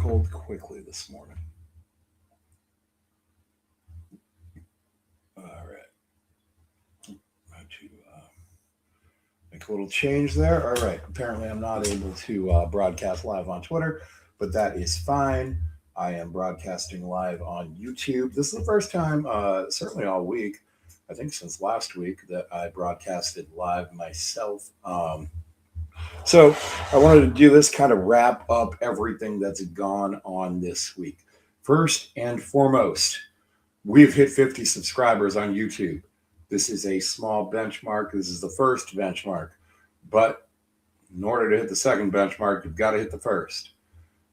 cold quickly this morning. All right. Had to make a little change there. All right. Apparently, I'm not able to broadcast live on Twitter, but that is fine. I am broadcasting live on YouTube. This is the first time, certainly all week, I think since last week, that I broadcasted live myself. So I wanted to do this kind of wrap up everything that's gone on this week. First and foremost, we've hit 50 subscribers on YouTube. This is a small benchmark. This is the first benchmark. But in order to hit the second benchmark, you've got to hit the first.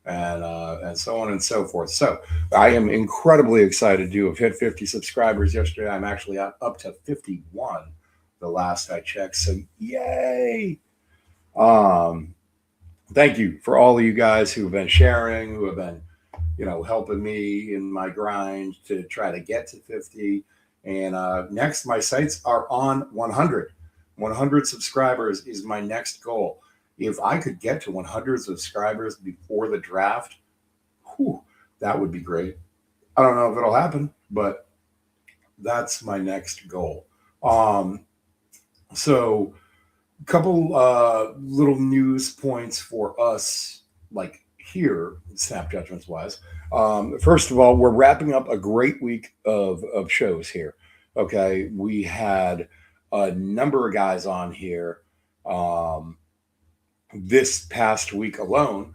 And so on and so forth. So I am incredibly excited to have hit 50 subscribers yesterday. I'm actually up to 51 the last I checked. So yay! Um, Thank you for all of you guys who have been sharing, who have been, helping me in my grind to try to get to 50. And next, my sights are on 100. 100 subscribers is my next goal. If I could get to 100 subscribers before the draft, whew, that would be great. I don't know if it'll happen, but that's my next goal. So couple little news points for us, like here, snap judgments wise. First of all, we're wrapping up a great week of shows here. Okay, we had a number of guys on here um, this past week alone.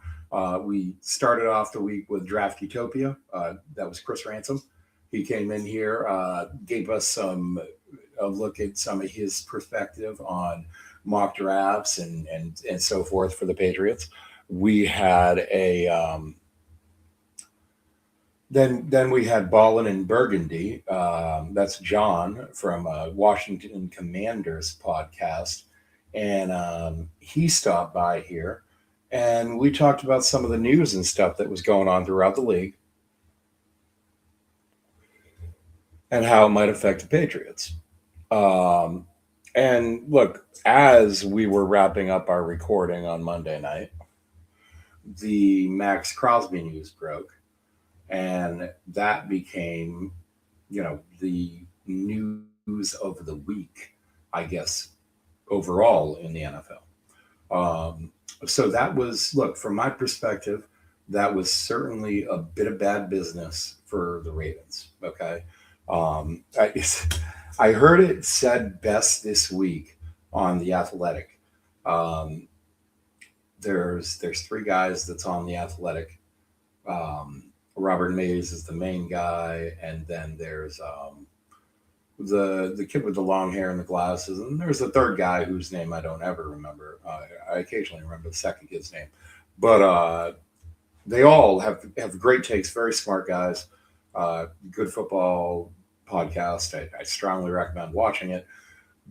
We started off the week with Draft Utopia. That was Chris Ransom. He came in here, gave us a look at some of his perspective on mock drafts and so forth for the Patriots. We had a then we had Ballin and Burgundy. That's John from Washington Commanders podcast, and he stopped by here, and we talked about some of the news and stuff that was going on throughout the league and how it might affect the Patriots. Um, and look, as we were wrapping up our recording on Monday night, the Max Crosby news broke, and that became, the news of the week, I guess, overall in the NFL. So that was, look, from my perspective, that was certainly a bit of bad business for the Ravens. Okay. I, I heard it said best this week on the Athletic. Um, there's three guys that's on the Athletic. Um, Robert Mays is the main guy, and then there's the kid with the long hair and the glasses, and there's a third guy whose name I don't ever remember. I occasionally remember the second kid's name, but they all have great takes. Very smart guys. Good football podcast. I strongly recommend watching it.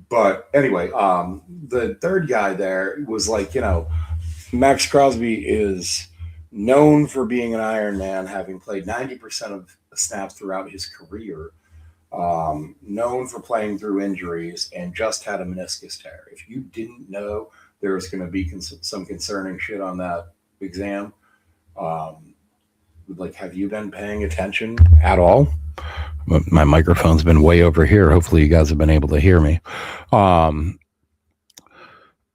But anyway, the third guy there was like, Max Crosby is known for being an Iron Man, having played 90% of the snaps throughout his career, known for playing through injuries, and just had a meniscus tear. If you didn't know there was going to be some concerning shit on that exam, um, like, have you been paying attention at all? My microphone's been way over here. Hopefully, you guys have been able to hear me. Um,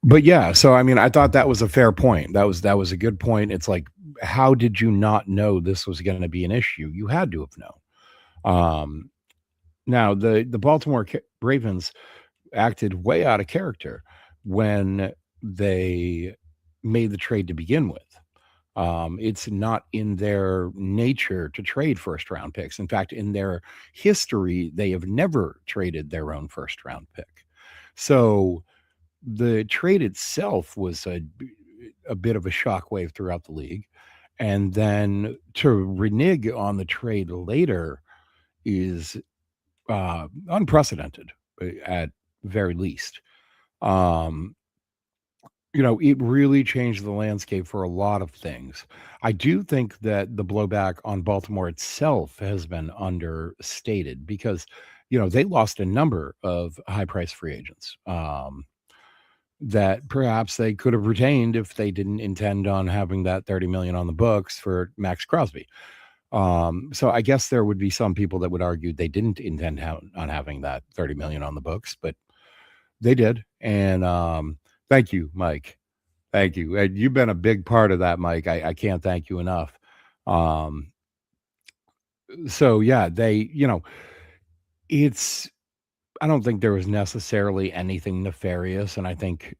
but yeah, so I mean, I thought that was a fair point. That was a good point. It's like, how did you not know this was going to be an issue? You had to have known. Um, Now, the Baltimore Ravens acted way out of character when they made the trade to begin with. It's not in their nature to trade first round picks. In fact, in their history, they have never traded their own first round pick. So the trade itself was a bit of a shockwave throughout the league. And then to renege on the trade later is unprecedented at very least. Um, it really changed the landscape for a lot of things. I do think that the blowback on Baltimore itself has been understated because, they lost a number of high price free agents. that perhaps they could have retained if they didn't intend on having that 30 million on the books for Max Crosby. So I guess there would be some people that would argue they didn't intend on having that 30 million on the books, but they did. And thank you, Mike. Thank you. And you've been a big part of that, Mike. I can't thank you enough. Um, so yeah, it's, I don't think there was necessarily anything nefarious. And I think,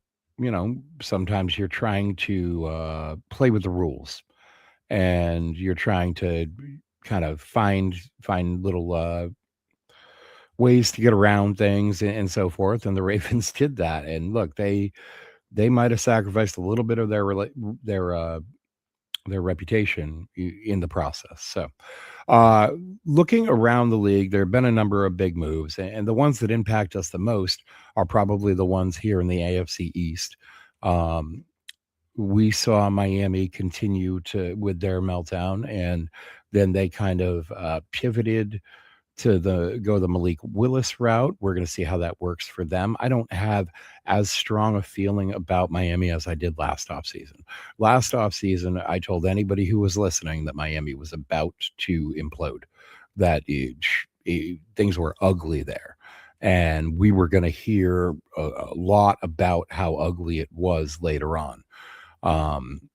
sometimes you're trying to play with the rules and you're trying to kind of find little ways to get around things and so forth. And the Ravens did that. And look, they might have sacrificed a little bit of their their reputation in the process. So, uh, looking around the league, there have been a number of big moves, and the ones that impact us the most are probably the ones here in the AFC East. Um, we saw Miami continue to with their meltdown, and then they kind of pivoted to go the Malik Willis route. We're going to see how that works for them. I don't have as strong a feeling about Miami as I did last offseason. Last offseason, I told anybody who was listening that Miami was about to implode, that things were ugly there. And we were going to hear a lot about how ugly it was later on. Um,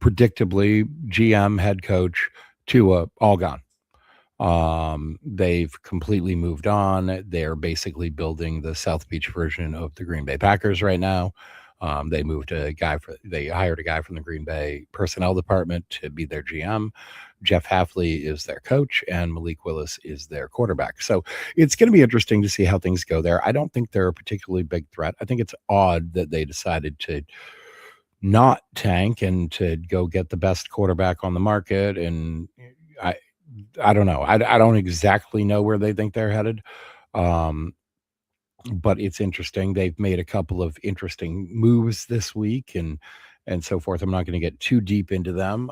Predictably, GM, head coach, Tua, all gone. They've completely moved on. They're basically building the South Beach version of the Green Bay Packers right now. They hired a guy from the Green Bay personnel department to be their GM. Jeff Hafley is their coach, and Malik Willis is their quarterback. So it's going to be interesting to see how things go there. I don't think they're a particularly big threat. I think it's odd that they decided to not tank and to go get the best quarterback on the market. And I, I don't know. I don't exactly know where they think they're headed. Um, but it's interesting. They've made a couple of interesting moves this week and so forth. I'm not going to get too deep into them.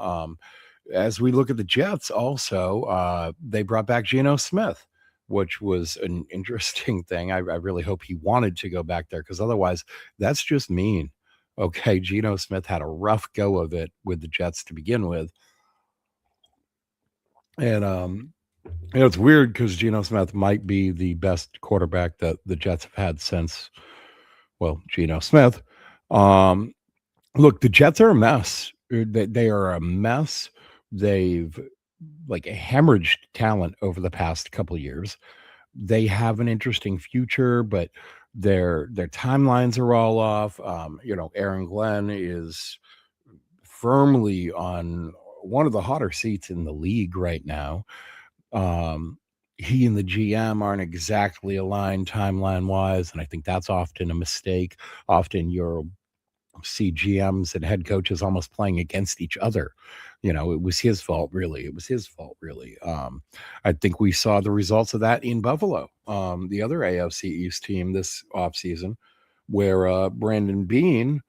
As we look at the Jets, also, they brought back Geno Smith, which was an interesting thing. I really hope he wanted to go back there because otherwise, that's just mean. Okay, Geno Smith had a rough go of it with the Jets to begin with, and it's weird because Geno Smith might be the best quarterback that the Jets have had since, well, Geno Smith. Um, Look, the Jets are a mess. They are a mess. They've like hemorrhaged talent over the past couple of years. They have an interesting future, but their timelines are all off. Aaron Glenn is firmly on one of the hotter seats in the league right now. Um, he and the GM aren't exactly aligned timeline wise, and I think that's often a mistake. Often you'll see GMs and head coaches almost playing against each other. It was his fault, really. It was his fault, really. I think we saw the results of that in Buffalo, the other AFC East team this offseason, where Brandon Beane,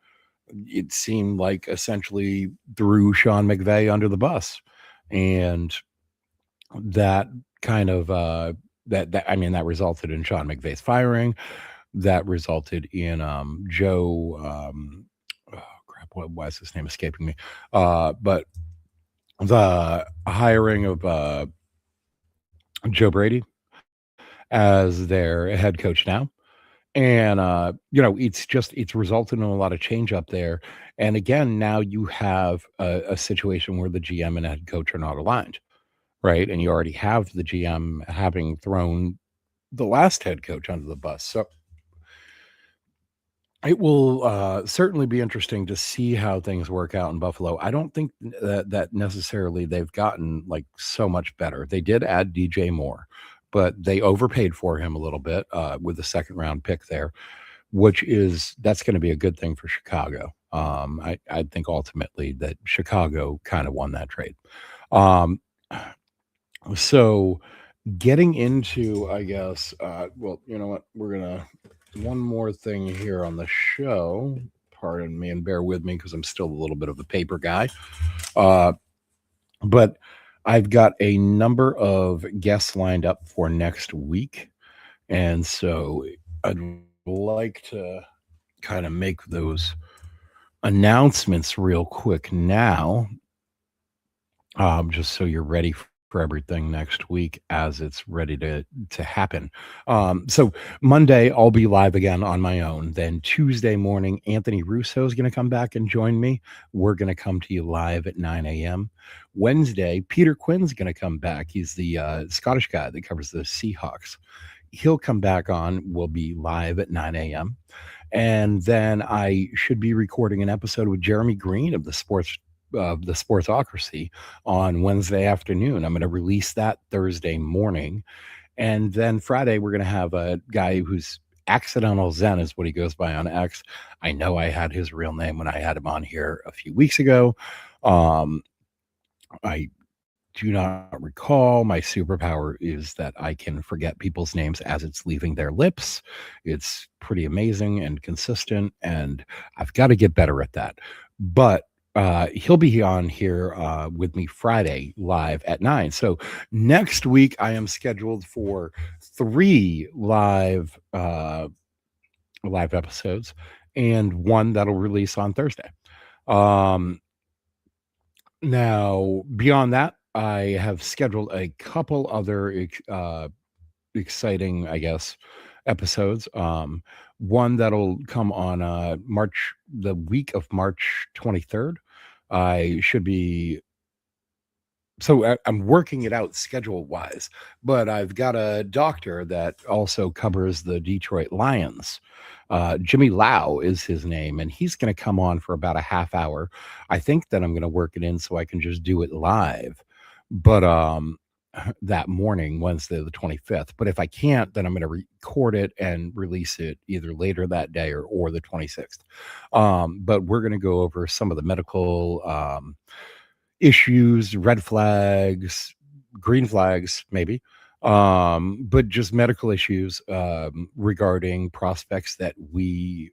it seemed like essentially threw Sean McVay under the bus. And that kind of that resulted in Sean McVay's firing. That resulted in Joe. Oh crap! Why is his name escaping me? But the hiring of Joe Brady as their head coach now. And it's resulted in a lot of change up there. And again, now you have a situation where the GM and head coach are not aligned, right? And you already have the GM having thrown the last head coach under the bus. So it will certainly be interesting to see how things work out in Buffalo. I don't think that necessarily they've gotten like so much better. They did add DJ Moore, but they overpaid for him a little bit with the second round pick there, that's going to be a good thing for Chicago. I think ultimately that Chicago kind of won that trade. Um, so getting into, I guess, well, you know what? We're going to one more thing here on the show. Pardon me and bear with me because I'm still a little bit of a paper guy. But I've got a number of guests lined up for next week. And so I'd like to kind of make those announcements real quick now, just so you're ready for everything next week as it's ready to happen. So Monday I'll be live again on my own. Then Tuesday morning, Anthony Russo is going to come back and join me. We're going to come to you live at 9 a.m. Wednesday, Peter Quinn's going to come back. He's the Scottish guy that covers the Seahawks. He'll come back on. We'll be live at 9 a.m. And then I should be recording an episode with Jeremy Green of the Sportsocracy on Wednesday afternoon. I'm going to release that Thursday morning. And then Friday, we're going to have a guy who's Accidental Zen is what he goes by on X. I know I had his real name when I had him on here a few weeks ago. I do not recall. My superpower is that I can forget people's names as it's leaving their lips. It's pretty amazing and consistent, and I've got to get better at that. But he'll be on here with me Friday live at 9. So next week I am scheduled for 3 live episodes and one that'll release on Thursday. Now, beyond that, I have scheduled a couple other exciting, I guess, episodes. One that'll come on the week of March 23rd. I should be. So I'm working it out schedule wise, but I've got a doctor that also covers the Detroit Lions. Jimmy Lau is his name, and he's going to come on for about a half hour. I think that I'm going to work it in so I can just do it live, but that morning, Wednesday the 25th. But if I can't, then I'm going to record it and release it either later that day or the 26th. But we're going to go over some of the medical issues, red flags, green flags, maybe, but just medical issues regarding prospects that the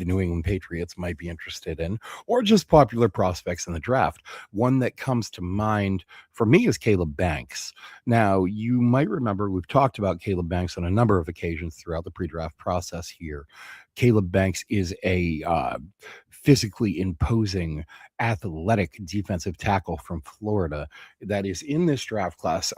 New England Patriots might be interested in, or just popular prospects in the draft. One that comes to mind for me is Caleb Banks. Now, you might remember we've talked about Caleb Banks on a number of occasions throughout the pre-draft process here. Caleb Banks is a physically imposing, athletic defensive tackle from Florida that is in this draft class.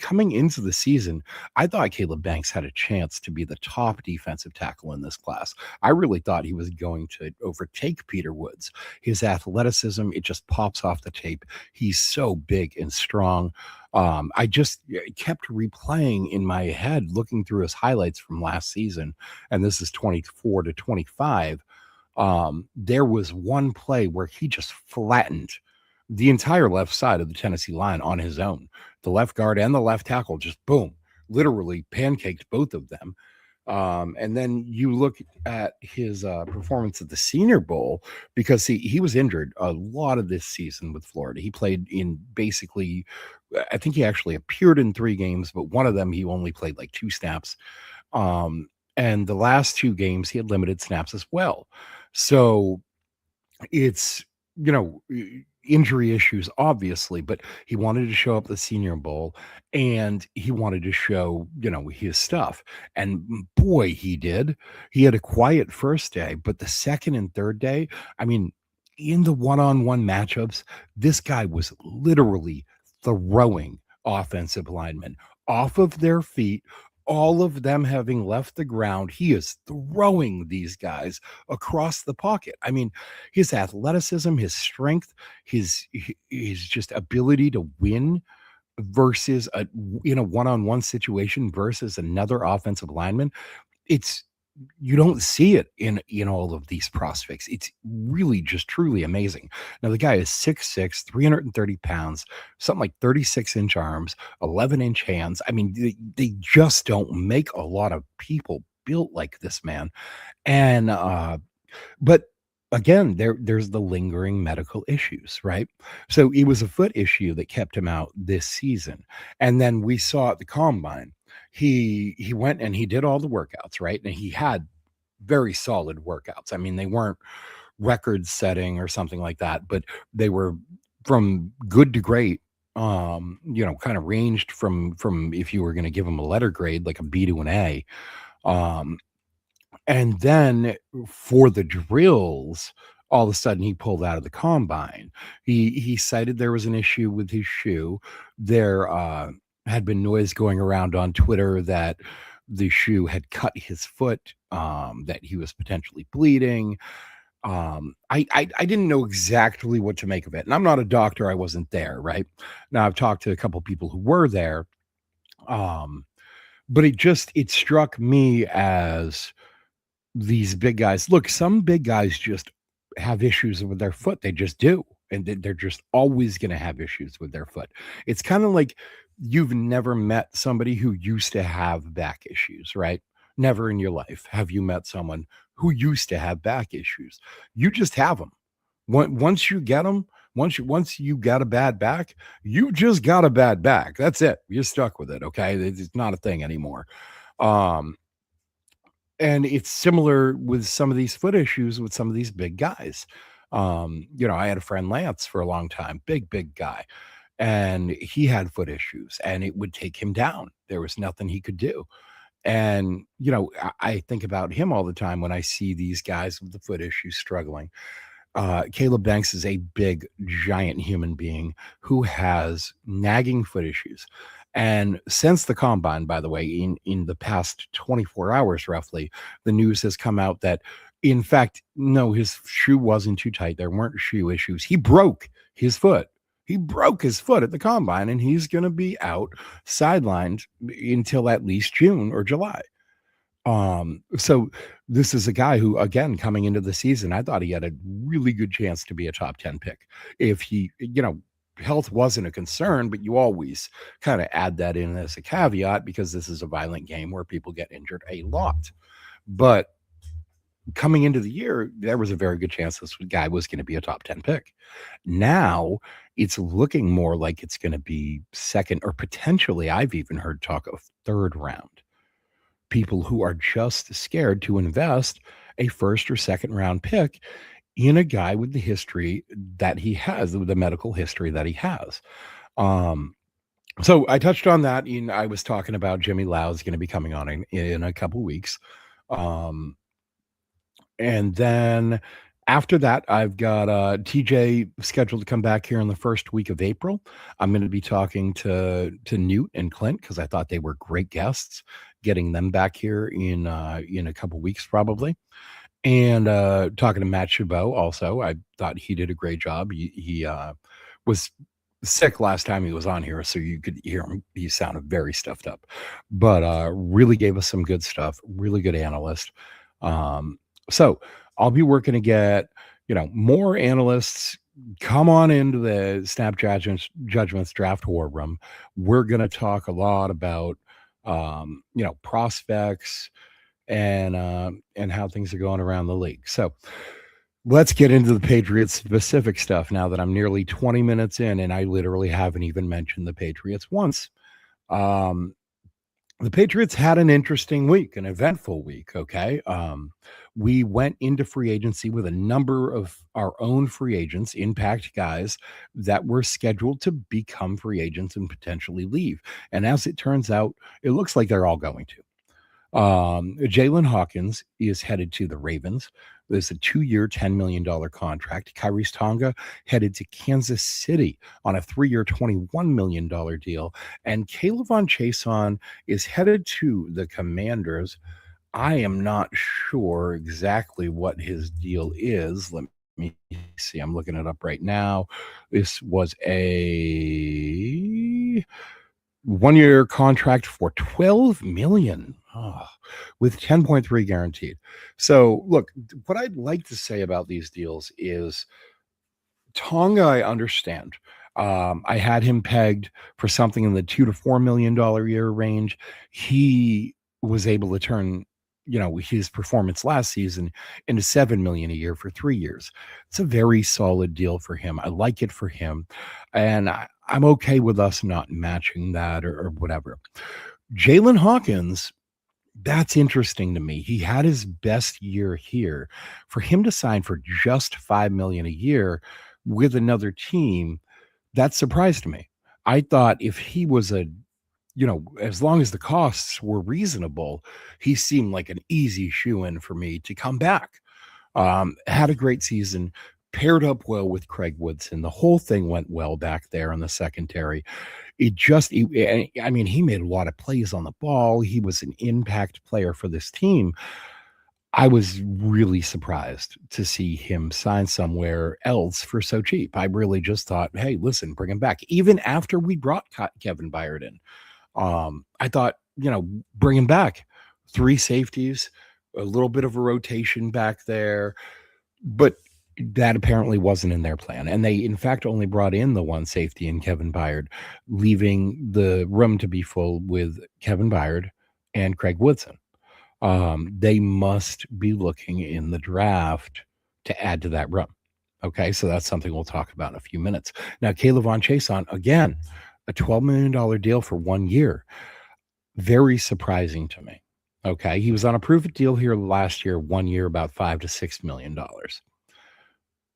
Coming into the season, I thought Caleb Banks had a chance to be the top defensive tackle in this class. I really thought he was going to overtake Peter Woods. His athleticism, it just pops off the tape. He's so big and strong. I just kept replaying in my head, looking through his highlights from last season, and this is 24 to 25. There was one play where he just flattened the entire left side of the Tennessee line on his own. The left guard and the left tackle just boom, literally pancaked both of them. And then you look at his performance at the Senior Bowl, because he was injured a lot of this season with Florida. He played in basically, I think he actually appeared in 3 games, but one of them he only played like 2 snaps. And the last 2 games he had limited snaps as well. So it's, injury issues, obviously, but he wanted to show up at the Senior Bowl and he wanted to show, his stuff. And boy, he did. He had a quiet first day, but the second and third day, I mean, in the one-on-one matchups, this guy was literally throwing offensive linemen off of their feet. All of them having left the ground, he is throwing these guys across the pocket. I mean, his athleticism, his strength, his just ability to win versus in a one-on-one situation versus another offensive lineman. You don't see it in all of these prospects. It's really just truly amazing. Now, the guy is 6'6", 330 pounds, something like 36-inch arms, 11-inch hands. I mean, they just don't make a lot of people built like this man. And but again, there's the lingering medical issues, right? So it was a foot issue that kept him out this season. And then we saw at the combine, he went and he did all the workouts, right? And he had very solid workouts. I mean, they weren't record setting or something like that, but they were from good to great. Kind of ranged from if you were going to give him a letter grade, like a B to an A. And then for the drills, all of a sudden he pulled out of the combine. He cited there was an issue with his shoe. There had been noise going around on Twitter that the shoe had cut his foot, that he was potentially bleeding. I didn't know exactly what to make of it, and I'm not a doctor. I wasn't there, right? Now I've talked to a couple people who were there, um, but it struck me as these big guys. Look, some big guys just have issues with their foot. They just do. And they're just always going to have issues with their foot. It's kind of like you've never met somebody who used to have back issues, right? Never in your life have you met someone who used to have back issues. You just have them. Once you get them, once you got a bad back, you just got a bad back. That's it. You're stuck with it. Okay, it's not a thing anymore. Um, and it's similar with some of these foot issues with some of these big guys. I had a friend Lance for a long time, big guy, and he had foot issues and it would take him down. There was nothing he could do. And, I think about him all the time when I see these guys with the foot issues struggling. Caleb Banks is a big, giant human being who has nagging foot issues. And since the combine, by the way, in the past 24 hours, roughly, the news has come out that, in fact, no, his shoe wasn't too tight. There weren't shoe issues. He broke his foot. He broke his foot at the combine, and he's going to be out sidelined until at least June or July. So this is a guy who, again, coming into the season, I thought he had a really good chance to be a top 10 pick. If he, health wasn't a concern, but you always kind of add that in as a caveat because this is a violent game where people get injured a lot. But coming into the year, there was a very good chance this guy was going to be a top 10 pick. Now it's looking more like it's going to be second, or potentially I've even heard talk of third round. People who are just scared to invest a first or second round pick in a guy with the history that he has, with the medical history that he has. So I touched on that. I was talking about Jimmy Lau is going to be coming on in a couple weeks. And then after that, I've got TJ scheduled to come back here in the first week of April. I'm going to be talking to Newt and Clint because I thought they were great guests. Getting them back here in a couple weeks probably, and talking to Matt Chabot also. I thought he did a great job. He was sick last time he was on here, so you could hear him. He sounded very stuffed up, but really gave us some good stuff. Really good analyst. So I'll be working to get more analysts. Come on into the Snap Judgments Draft War Room. We're going to talk a lot about prospects and how things are going around the league. So let's get into the Patriots specific stuff now that I'm nearly 20 minutes in and I literally haven't even mentioned the Patriots once. The Patriots had an interesting week, an eventful week. Okay. We went into free agency with a number of our own free agents, impact guys that were scheduled to become free agents and potentially leave. And as it turns out, it looks like they're all going to. Jalen Hawkins is headed to the Ravens. There's a 2-year, $10 million contract. Kyrie's Tonga headed to Kansas City on a 3-year, $21 million deal. And Kayvon Chason is headed to the Commanders. I am not sure exactly what his deal is. Let me see. I'm looking it up right now. This was a 1-year contract for $12 million. With 10.3 guaranteed. So look, what I'd like to say about these deals is Tonga, I understand. I had him pegged for something in the $2 to $4 million a year range. He was able to turn, his performance last season into $7 million a year for 3 years. It's a very solid deal for him. I like it for him. And I'm okay with us not matching that or whatever. Jalen Hawkins, that's interesting to me. He had his best year here. For him to sign for just $5 million a year with another team, that surprised me. I thought if he was a as long as the costs were reasonable, he seemed like an easy shoe-in for me to come back. Had a great season, paired up well with Craig Woodson. The whole thing went well back there in the secondary. I mean, he made a lot of plays on the ball. He was an impact player for this team. I was really surprised to see him sign somewhere else for so cheap. I really just thought, hey, listen, bring him back. Even after we brought Kevin Byard in, I thought, bring him back. 3 safeties, a little bit of a rotation back there, but that apparently wasn't in their plan. And they, in fact, only brought in the 1 safety in Kevin Byard, leaving the room to be full with Kevin Byard and Craig Woodson. They must be looking in the draft to add to that room. Okay, so that's something we'll talk about in a few minutes. Now, Kayvon Chason, again, a $12 million deal for 1 year. Very surprising to me. Okay, he was on a prove-it deal here last year, 1 year, about $5 to $6 million.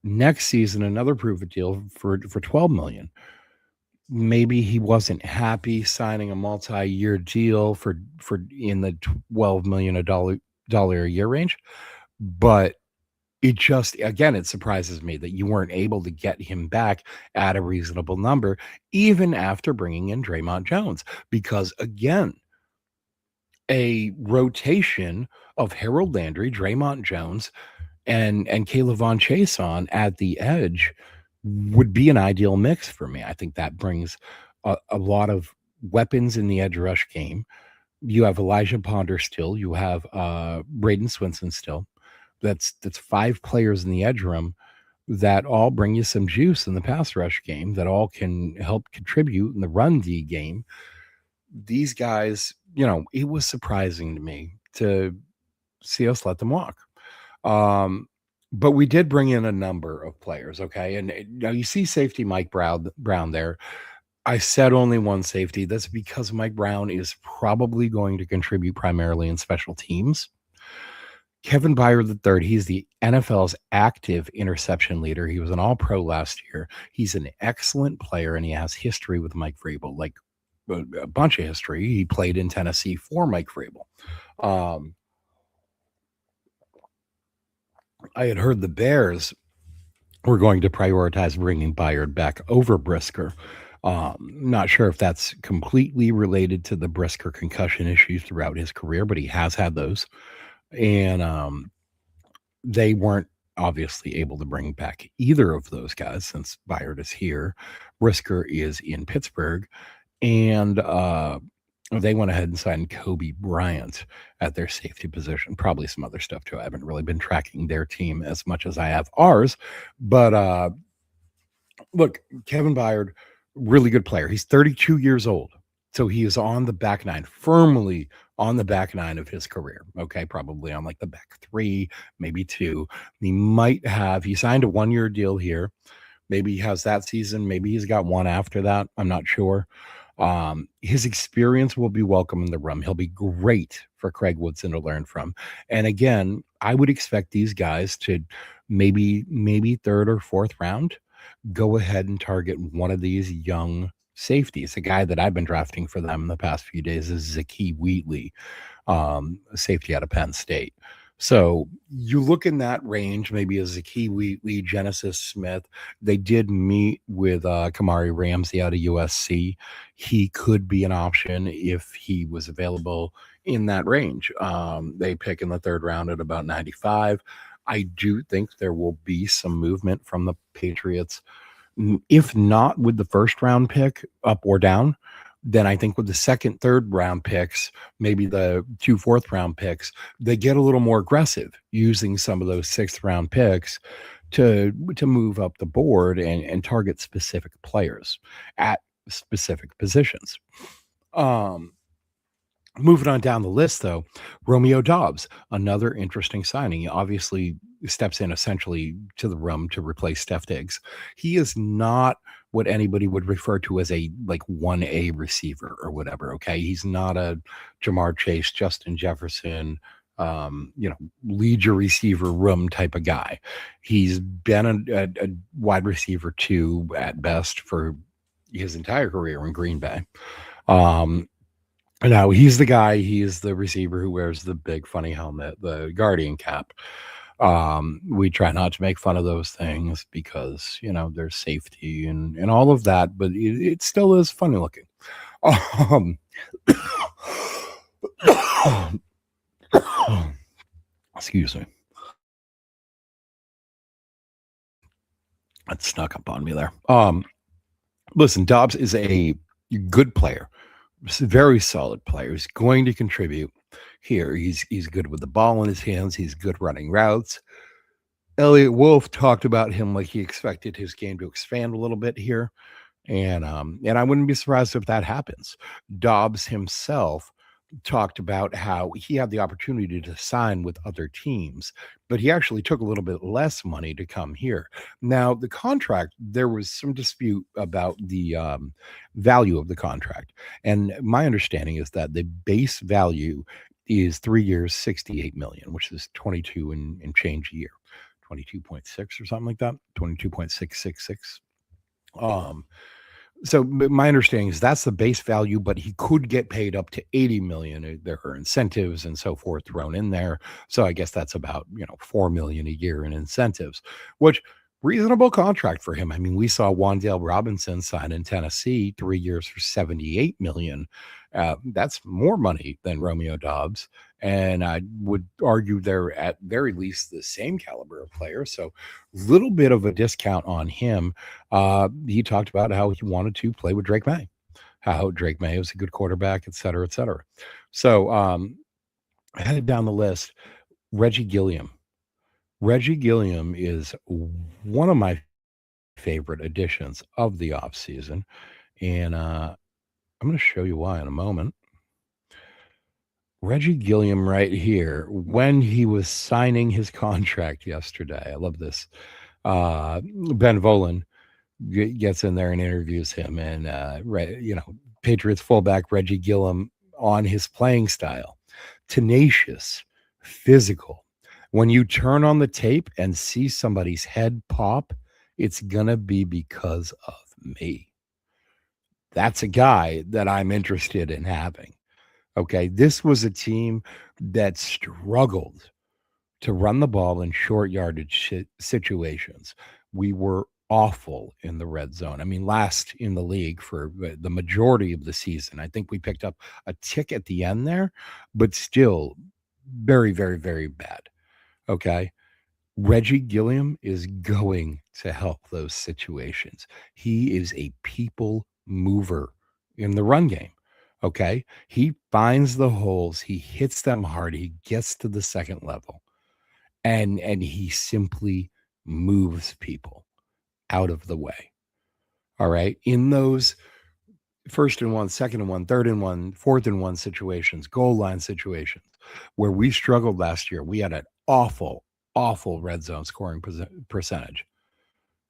Next season, another prove-it deal for $12 million. Maybe he wasn't happy signing a multi-year deal for in the $12 million a year range, but it just, again, it surprises me that you weren't able to get him back at a reasonable number, even after bringing in Draymond Jones, because again, a rotation of Harold Landry, Draymond Jones, and Kayvon Chason at the edge would be an ideal mix for me. I think that brings a lot of weapons in the edge rush game. You have Elijah Ponder still. You have Braden Swinson still. That's 5 players in the edge room that all bring you some juice in the pass rush game, that all can help contribute in the run D game. These guys, it was surprising to me to see us let them walk. But we did bring in a number of players, okay? And now you see safety Mike Brown there. I said only 1 safety. That's because Mike Brown is probably going to contribute primarily in special teams. Kevin Byard III, he's the NFL's active interception leader. He was an all-pro last year. He's an excellent player, and he has history with Mike Vrabel, like a bunch of history. He played in Tennessee for Mike Vrabel. I had heard the Bears were going to prioritize bringing Byard back over Brisker. Not sure if that's completely related to the Brisker concussion issues throughout his career, but he has had those. And they weren't obviously able to bring back either of those guys since Byard is here. Brisker is in Pittsburgh. And they went ahead and signed Kobe Bryant at their safety position. Probably some other stuff too. I haven't really been tracking their team as much as I have ours. But look, Kevin Byard, really good player. He's 32 years old. So he is on the back 9, firmly on the back 9 of his career. Okay, probably on like the back 3, maybe 2. He signed a 1-year deal here. Maybe he has that season. Maybe he's got one after that. I'm not sure. His experience will be welcome in the room. He'll be great for Craig Woodson to learn from. And again, I would expect these guys to maybe 3rd or 4th round go ahead and target one of these young safeties. A guy that I've been drafting for them in the past few days is Zakee Wheatley, safety out of Penn State. So you look in that range, maybe a Zakee Wheatley, Genesis Smith. They did meet with Kamari Ramsey out of USC. He could be an option if he was available in that range. They pick in the 3rd round at about 95. I do think there will be some movement from the Patriots, if not with the 1st round pick up or down. Then I think with the 2nd, 3rd round picks, maybe the 2 4th round picks, they get a little more aggressive using some of those 6th round picks to move up the board and target specific players at specific positions. Moving on down the list, though, Romeo Doubs, another interesting signing. He obviously steps in essentially to the room to replace Steph Diggs. He is not what anybody would refer to as a 1A receiver or whatever. Okay, he's not a Jamar Chase, Justin Jefferson, lead your receiver room type of guy. He's been a wide receiver 2 at best for his entire career in Green Bay. Now he's the guy. He is the receiver who wears the big funny helmet, the Guardian cap. We try not to make fun of those things because there's safety and all of that, but it still is funny looking. Um, excuse me. That snuck up on me there. Listen, Dobbs is a good player, very solid player. He's going to contribute here. He's good with the ball in his hands. He's good running routes. Elliot Wolf talked about him like he expected his game to expand a little bit here, and I wouldn't be surprised if that happens. Dobbs himself talked about how he had the opportunity to sign with other teams, but he actually took a little bit less money to come here. Now, the contract, there was some dispute about the value of the contract. And my understanding is that the base value is 3 years, 68 million, which is 22 and change a year, 22.6 or something like that, 22.666. So my understanding is that's the base value, but he could get paid up to 80 million. There are incentives and so forth thrown in there. So I guess that's about, 4 million a year in incentives, which reasonable contract for him. I mean, we saw Wan'Dale Robinson sign in Tennessee 3 years for 78 million. That's more money than Romeo Dobbs. And I would argue they're at very least the same caliber of player. So little bit of a discount on him. He talked about how he wanted to play with Drake May, how Drake May was a good quarterback, et cetera, et cetera. So headed down the list, Reggie Gilliam. Reggie Gilliam is one of my favorite additions of the offseason. And I'm going to show you why in a moment. Reggie Gilliam right here, when he was signing his contract yesterday. I love this. Ben Volen gets in there and interviews him, and Patriots fullback Reggie Gilliam on his playing style, tenacious, physical. When you turn on the tape and see somebody's head pop, it's gonna be because of me. That's a guy that I'm interested in having. Okay, this was a team that struggled to run the ball in short yardage situations. We were awful in the red zone. I mean, last in the league for the majority of the season. I think we picked up a tick at the end there, but still very, very, very bad. Okay. Reggie Gilliam is going to help those situations. He is a people mover in the run game. Okay. He finds the holes, he hits them hard, he gets to the second level, and he simply moves people out of the way. All right. In those first and one, second and one, third and one, fourth and one situations, goal line situations where we struggled last year, we had an awful, awful red zone scoring percentage.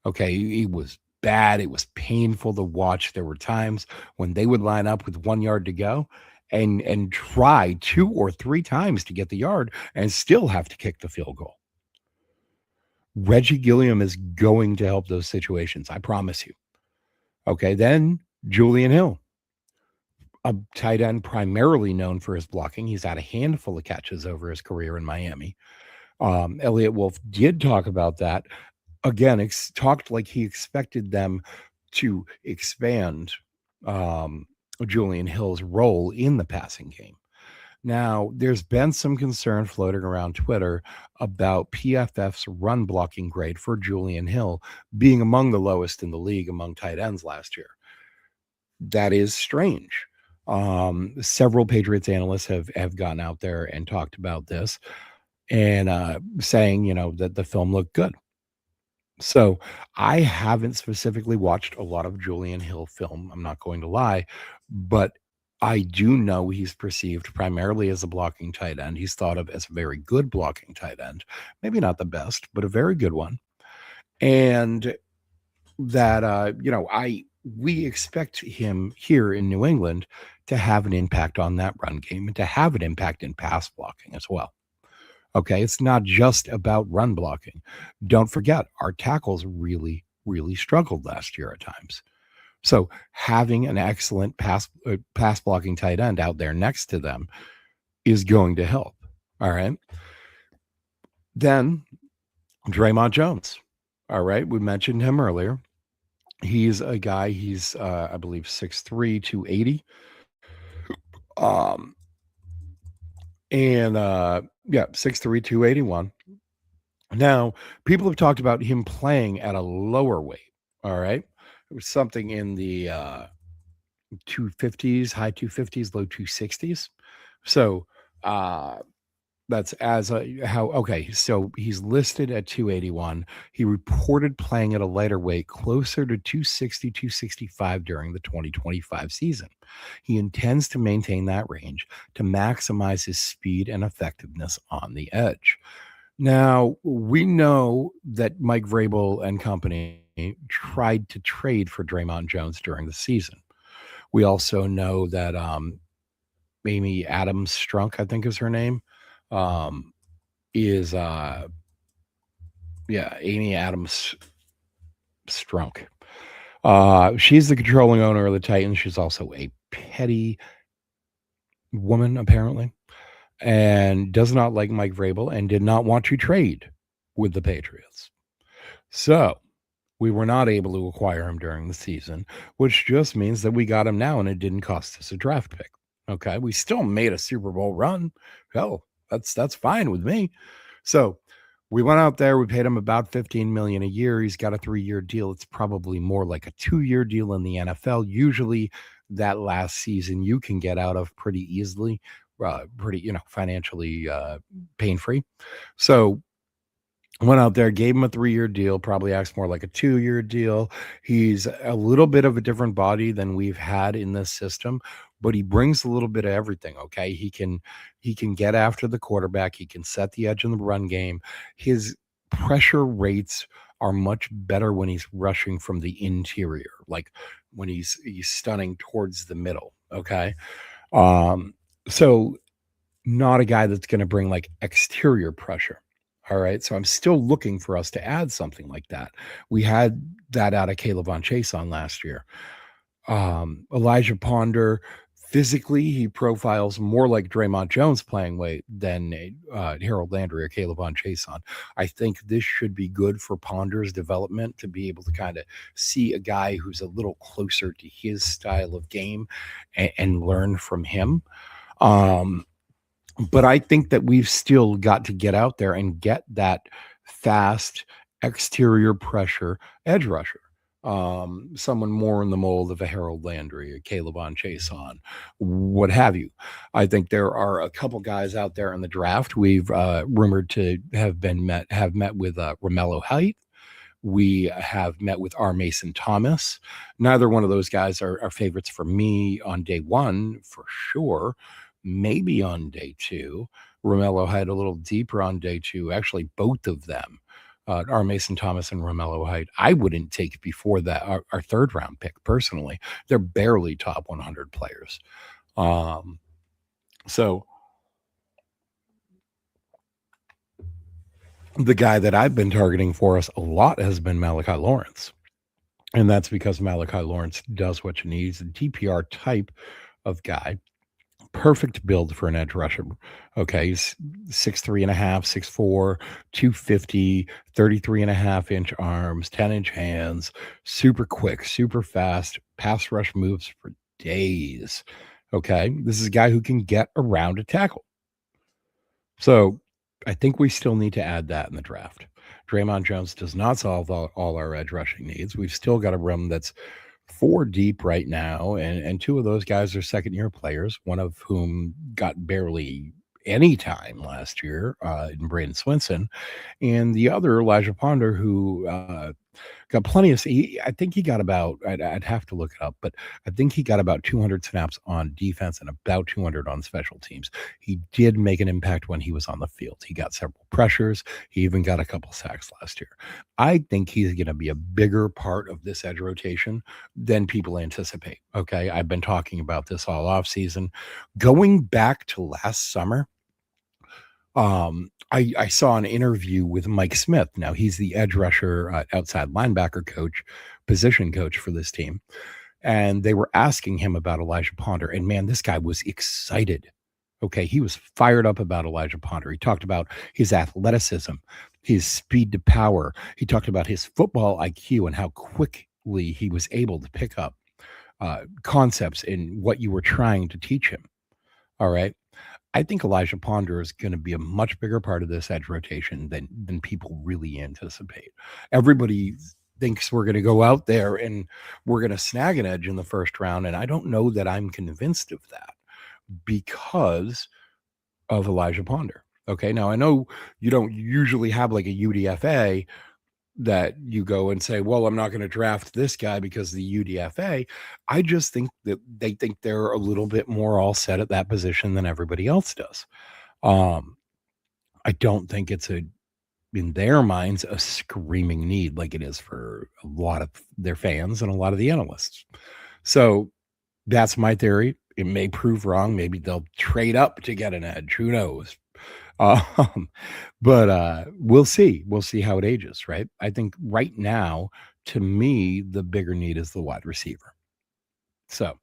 Okay. It was bad. It was painful to watch. There were times when they would line up with 1 yard to go and try 2 or 3 times to get the yard and still have to kick the field goal. Reggie Gilliam is going to help those situations. I promise you. Okay. Then Julian Hill, a tight end primarily known for his blocking. He's had a handful of catches over his career in Miami. Elliot Wolf did talk about that. Again, talked like he expected them to expand Julian Hill's role in the passing game. Now, there's been some concern floating around Twitter about PFF's run blocking grade for Julian Hill being among the lowest in the league among tight ends last year. That is strange. Several Patriots analysts have gone out there and talked about this and saying, that the film looked good. So I haven't specifically watched a lot of Julian Hill film. I'm not going to lie, but I do know he's perceived primarily as a blocking tight end. He's thought of as a very good blocking tight end, maybe not the best, but a very good one. And that, we expect him here in New England to have an impact on that run game and to have an impact in pass blocking as well. Okay, it's not just about run blocking. Don't forget, our tackles really, really struggled last year at times. So having an excellent pass blocking tight end out there next to them is going to help. All right. Then Draymond Jones. All right. We mentioned him earlier. He's a guy, he's, I believe, 6'3, 280. Um, and yeah, 6'3, 281. Now, people have talked about him playing at a lower weight. All right. It was something in the 250s, high 250s, low 260s. So that's okay. So he's listed at 281. He reported playing at a lighter weight, closer to 260, 265 during the 2025 season. He intends to maintain that range to maximize his speed and effectiveness on the edge. Now, we know that Mike Vrabel and company tried to trade for Draymond Jones during the season. We also know that Amy Adams Strunk, I think is her name, is Amy Adams Strunk. She's the controlling owner of the Titans. She's also a petty woman, apparently, and does not like Mike Vrabel and did not want to trade with the Patriots. So we were not able to acquire him during the season, which just means that we got him now and it didn't cost us a draft pick. Okay. We still made a Super Bowl run. Hell, that's fine with me. So we went out there, we paid him about $15 million a year. He's got a 3-year deal. It's probably more like a 2-year deal in the NFL. Usually that last season you can get out of pretty easily, pretty, financially pain-free. So went out there, gave him a 3-year deal, probably acts more like a 2-year deal. He's a little bit of a different body than we've had in this system, but he brings a little bit of everything. Okay. He can get after the quarterback. He can set the edge in the run game. His pressure rates are much better when he's rushing from the interior, like when he's stunning towards the middle. Okay. So not a guy that's going to bring like exterior pressure. All right. So I'm still looking for us to add something like that. We had that out of Caleb Von Chase on last year. Elijah Ponder, physically, he profiles more like Draymond Jones playing weight than Harold Landry or Caleb Von Chase on. I think this should be good for Ponder's development to be able to kind of see a guy who's a little closer to his style of game and learn from him. But I think that we've still got to get out there and get that fast exterior pressure edge rusher. Someone more in the mold of a Harold Landry, a Caleb Von Chase on, what have you. I think there are a couple guys out there in the draft we've rumored to have met with Romello Height. We have met with R. Mason Thomas. Neither one of those guys are favorites for me on day one, for sure. Maybe on day two. Romello had a little deeper on day two. Actually, both of them, R. Mason Thomas and Romello Height, I wouldn't take before that our third round pick personally. They're barely top 100 players. So the guy that I've been targeting for us a lot has been Malachi Lawrence. And that's because Malachi Lawrence does what you need. He's a DPR type of guy. Perfect build for an edge rusher. Okay, he's 6'3.5", 6'4", 250, 33.5-inch arms, 10-inch hands, super quick, super fast, pass rush moves for days. Okay, this is a guy who can get around a tackle. So I think we still need to add that in the draft. Draymond Jones does not solve all our edge rushing needs. We've still got a room that's 4 deep right now, and 2 of those guys are second-year players, one of whom got barely any time last year in Braden Swinson, and the other, Elijah Ponder, who got plenty of. I think he got about. I'd have to look it up, but I think he got about 200 snaps on defense and about 200 on special teams. He did make an impact when he was on the field. He got several pressures. He even got a couple sacks last year. I think he's going to be a bigger part of this edge rotation than people anticipate. Okay, I've been talking about this all off season, going back to last summer. I saw an interview with Mike Smith. Now he's the edge rusher, outside linebacker coach, position coach for this team. and they were asking him about Elijah Ponder. And man, this guy was excited. Okay, he was fired up about Elijah Ponder. He talked about his athleticism, his speed to power. He talked about his football IQ and how quickly he was able to pick up concepts in what you were trying to teach him. All right. I think Elijah Ponder is going to be a much bigger part of this edge rotation than people really anticipate. Everybody thinks we're going to go out there and we're going to snag an edge in the first round, and I don't know that I'm convinced of that because of Elijah Ponder. Okay, now I know you don't usually have like a UDFA that you go and say, well, I'm not going to draft this guy because the UDFA. I just think that they think they're a little bit more all set at that position than everybody else does. I don't think it's in their minds a screaming need like it is for a lot of their fans and a lot of the analysts. So that's my theory. It may prove wrong. Maybe they'll trade up to get an edge. Who knows? But we'll see. We'll see how it ages, right? I think right now, to me, the bigger need is the wide receiver. So,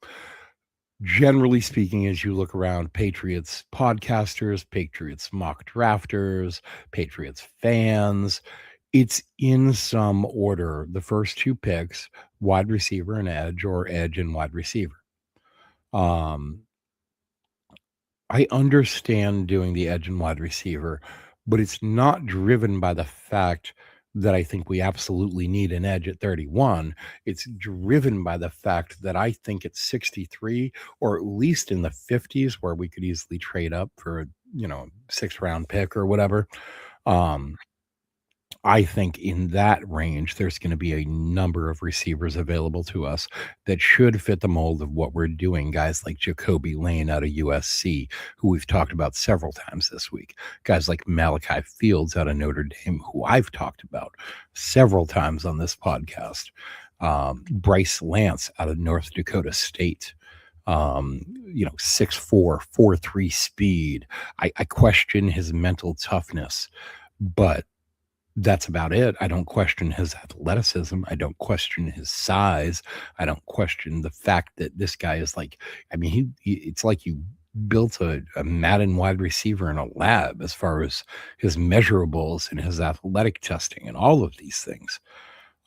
generally speaking, as you look around, Patriots podcasters, Patriots mock drafters, Patriots fans, it's in some order. The first two picks, wide receiver and edge, or edge and wide receiver. I understand doing the edge and wide receiver, but it's not driven by the fact that I think we absolutely need an edge at 31. It's driven by the fact that I think at 63 or at least in the 50s, where we could easily trade up for a 6th round pick or whatever. I think in that range, there's going to be a number of receivers available to us that should fit the mold of what we're doing. Guys like Jacoby Lane out of USC, who we've talked about several times this week. Guys like Malachi Fields out of Notre Dame, who I've talked about several times on this podcast. Bryce Lance out of North Dakota State. 6'4", 4'3" speed. I question his mental toughness, but that's about it. I don't question his athleticism. I don't question his size. I don't question the fact that this guy is like, it's like you built a Madden wide receiver in a lab as far as his measurables and his athletic testing and all of these things.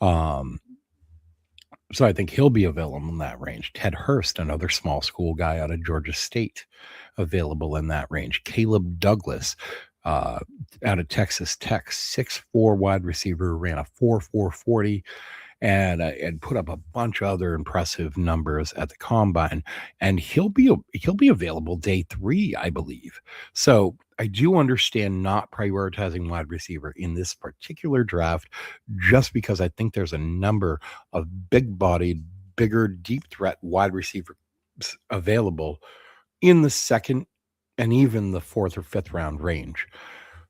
So I think he'll be available in that range. Ted Hurst, another small school guy out of Georgia State, available in that range. Caleb Douglas, out of Texas Tech, 6'4" wide receiver, ran a 4.4 40 and put up a bunch of other impressive numbers at the combine. And he'll be available day 3, I believe. So I do understand not prioritizing wide receiver in this particular draft, just because I think there's a number of big-bodied, bigger, deep threat wide receivers available in the 2nd and even the 4th or 5th round range.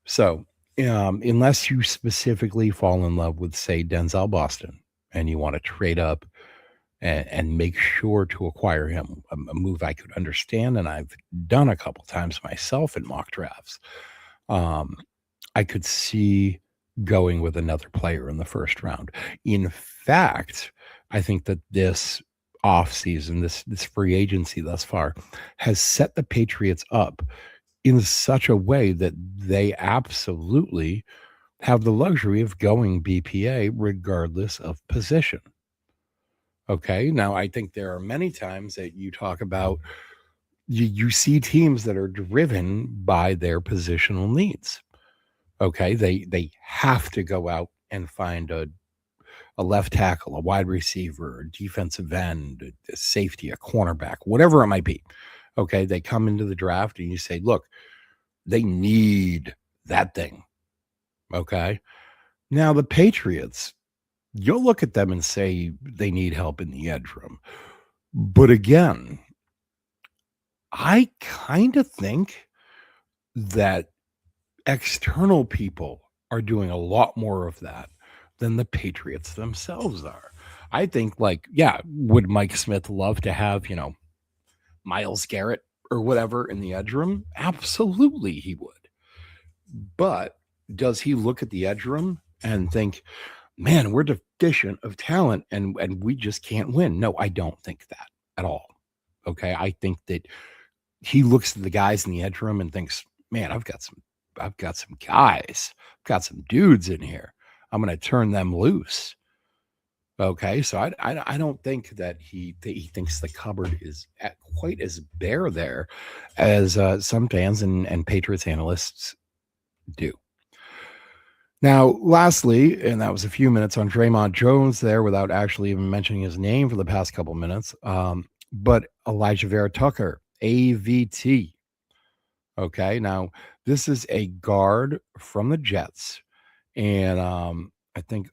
So unless you specifically fall in love with, say, Denzel Boston, and you want to trade up and make sure to acquire him, a move I could understand, and I've done a couple times myself in mock drafts, I could see going with another player in the 1st round. In fact, I think that this offseason, this free agency thus far, has set the Patriots up in such a way that they absolutely have the luxury of going BPA regardless of position. Okay, now I think there are many times that you talk about, you see teams that are driven by their positional needs. Okay, they have to go out and find a left tackle, a wide receiver, a defensive end, a safety, a cornerback, whatever it might be. Okay, they come into the draft and you say, look, they need that thing. Okay, now the Patriots, you'll look at them and say they need help in the edge room. But again, I kind of think that external people are doing a lot more of that than the Patriots themselves are. I think, would Mike Smith love to have, Myles Garrett or whatever in the edge room? Absolutely he would. But does he look at the edge room and think, man, we're deficient of talent and we just can't win. No, I don't think that at all. Okay. I think that he looks at the guys in the edge room and thinks, man, I've got some guys, I've got some dudes in here. I'm going to turn them loose. Okay, so I don't think that he thinks the cupboard is quite as bare there as some fans and Patriots analysts do. Now, lastly, and that was a few minutes on Draymond Jones there without actually even mentioning his name for the past couple minutes. But Elijah Vera Tucker, AVT. Okay, now this is a guard from the Jets. And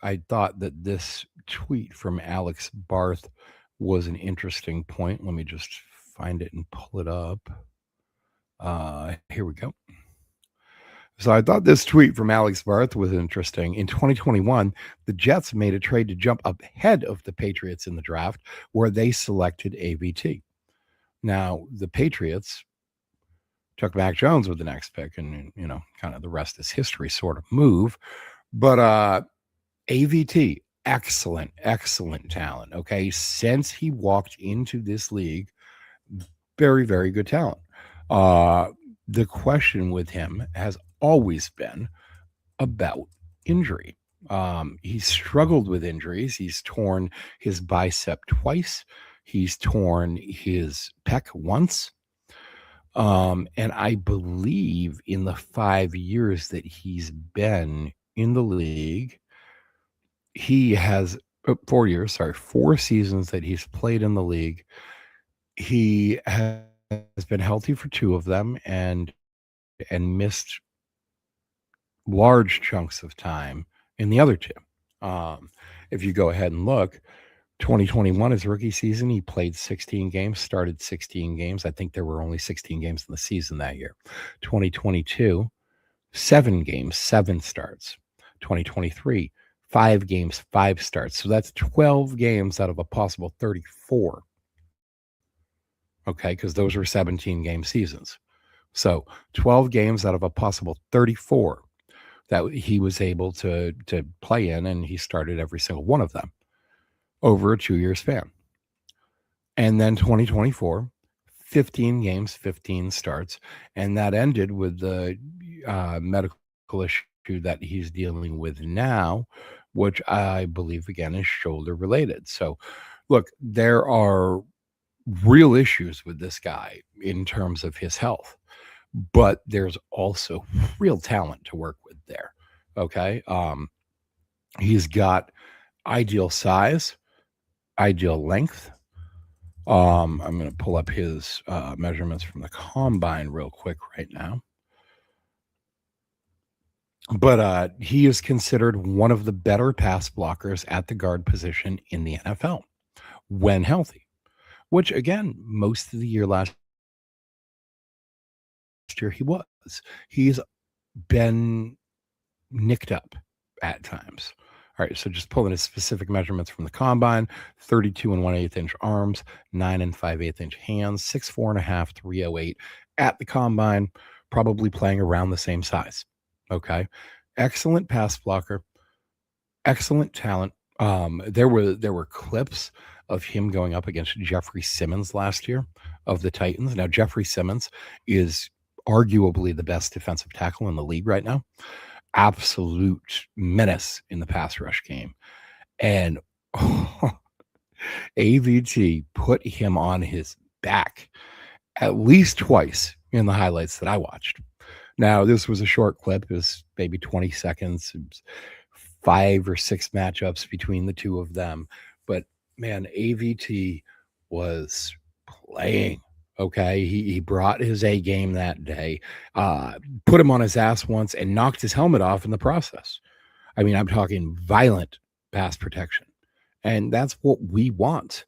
I thought that this tweet from Alex Barth was an interesting point. Let me just find it and pull it up. Here we go. So I thought this tweet from Alex Barth was interesting. In 2021, the Jets made a trade to jump ahead of the Patriots in the draft, where they selected AVT. Now, the Patriots took Mac Jones with the next pick, and kind of the rest is history sort of move. But AVT, excellent talent. Okay. Since he walked into this league, very, very good talent. The question with him has always been about injury. He struggled with injuries. He's torn his bicep twice. He's torn his pec once. And I believe in the 5 years that he's been in the league, he has 4 years, 4 seasons that he's played in the league. He has been healthy for 2 of them and missed large chunks of time in the other 2. If you go ahead and look, 2021, his rookie season, he played 16 games, started 16 games. I think there were only 16 games in the season that year. 2022, 7 games, 7 starts. 2023, 5 games, 5 starts. So that's 12 games out of a possible 34. Okay, because those were 17-game seasons. So 12 games out of a possible 34 that he was able to play in, and he started every single one of them over a 2-year span. And then 2024, 15 games, 15 starts, and that ended with the medical issue that he's dealing with now, which I believe, again, is shoulder related. So, look, there are real issues with this guy in terms of his health, but there's also real talent to work with there. Okay. He's got ideal size, ideal length. I'm going to pull up his measurements from the combine real quick right now. But he is considered one of the better pass blockers at the guard position in the NFL when healthy, which, again, most of the year last year he was. He's been nicked up at times. All right, so just pulling his specific measurements from the combine: 32 and 1/8 inch arms, 9 and 5/8 inch hands, 6'4.5", 308 at the combine, probably playing around the same size. Okay, excellent pass blocker, excellent talent. There were clips of him going up against Jeffrey Simmons last year of the Titans. Now, Jeffrey Simmons is arguably the best defensive tackle in the league right now. Absolute menace in the pass rush game. And AVT put him on his back at least twice in the highlights that I watched. Now, this was a short clip. It was maybe 20 seconds. It was 5 or 6 matchups between the two of them. But, man, AVT was playing. Okay, he brought his A game that day, put him on his ass once and knocked his helmet off in the process. I mean, I'm talking violent pass protection. And that's what we want.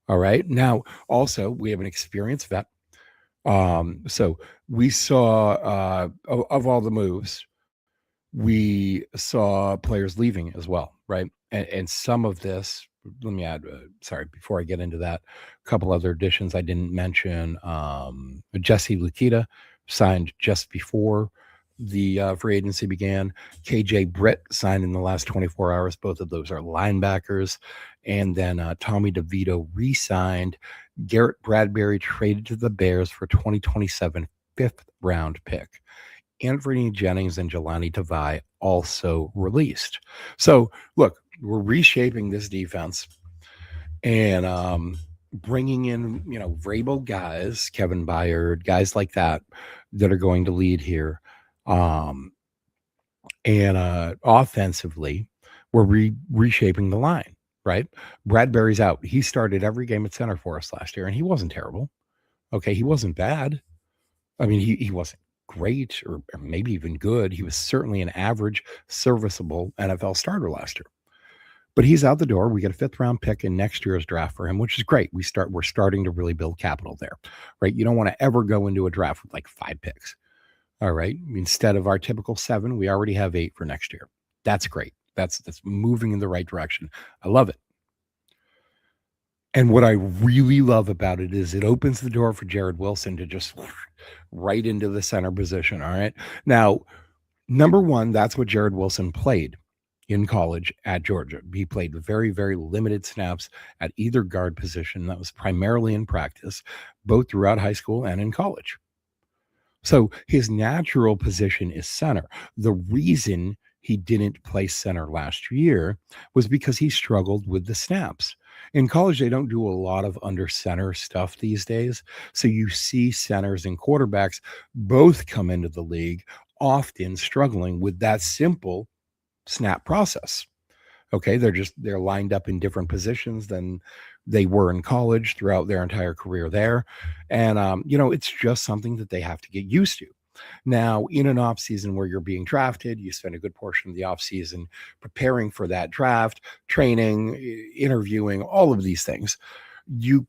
All right. Now, also, we have an experienced vet. So we saw, of all the moves, we saw players leaving as well, right? And some of this, let me add, before I get into that, a couple other additions I didn't mention. Jesse Lukita signed just before the free agency began. KJ Britt signed in the last 24 hours. Both of those are linebackers. And then Tommy DeVito re-signed. Garrett Bradbury traded to the Bears for 2027 fifth round pick. Anthony Jennings and Jelani Tavai also released. So look, we're reshaping this defense and bringing in, Vrabel guys, Kevin Byard, guys like that are going to lead here. And offensively, we're reshaping the line, right? Bradbury's out. He started every game at center for us last year, and he wasn't terrible. Okay, he wasn't bad. I mean, he wasn't great or maybe even good. He was certainly an average, serviceable NFL starter last year. But he's out the door. We get a fifth round pick in next year's draft for him, which is great. We're starting to really build capital there, right? You don't want to ever go into a draft with like 5 picks. All right. Instead of our typical 7, we already have 8 for next year. That's great. That's moving in the right direction. I love it. And what I really love about it is it opens the door for Jared Wilson to just right into the center position. All right. Now, number one, that's what Jared Wilson played in college at Georgia. He played very, very limited snaps at either guard position. That was primarily in practice, both throughout high school and in college. So his natural position is center. The reason he didn't play center last year was because he struggled with the snaps. In college, they don't do a lot of under center stuff these days. So you see centers and quarterbacks both come into the league often struggling with that simple snap process. Okay, they're lined up in different positions than they were in college throughout their entire career there. And it's just something that they have to get used to. Now, in an off season where you're being drafted, you spend a good portion of the off season preparing for that draft, training, interviewing, all of these things. You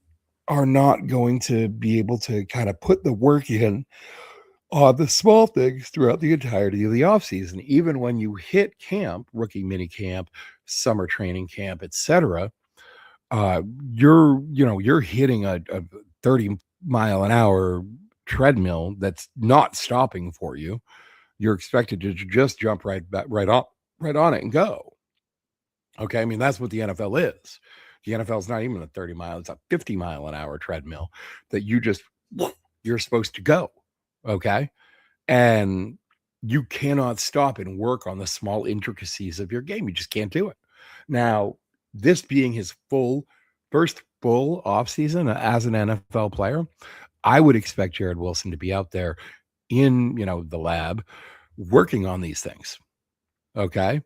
are not going to be able to kind of put the work in on the small things throughout the entirety of the offseason. Even when you hit camp, rookie mini camp, summer training camp, etc., you're hitting a 30-mile-an-hour treadmill that's not stopping for you. You're expected to just jump right on it and go. Okay, I mean, that's what the NFL is. The NFL is not even a 30-mile; it's a 50-mile-an-hour treadmill that you're supposed to go. Okay. And you cannot stop and work on the small intricacies of your game. You just can't do it. Now, this being his first full offseason as an NFL player, I would expect Jared Wilson to be out there in, the lab working on these things. Okay.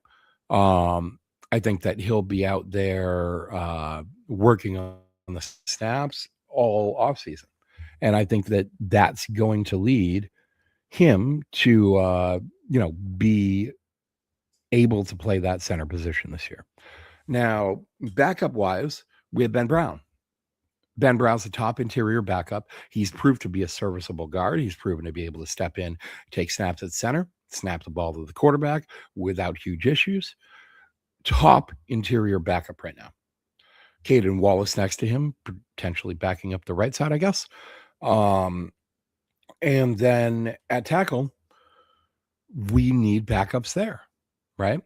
I think that he'll be out there working on the snaps all offseason. And I think that that's going to lead him to, be able to play that center position this year. Now, backup wise, we have Ben Brown. Ben Brown's the top interior backup. He's proved to be a serviceable guard. He's proven to be able to step in, take snaps at center, snap the ball to the quarterback without huge issues. Top interior backup right now. Caden Wallace next to him, potentially backing up the right side, I guess. And then at tackle, we need backups there, right?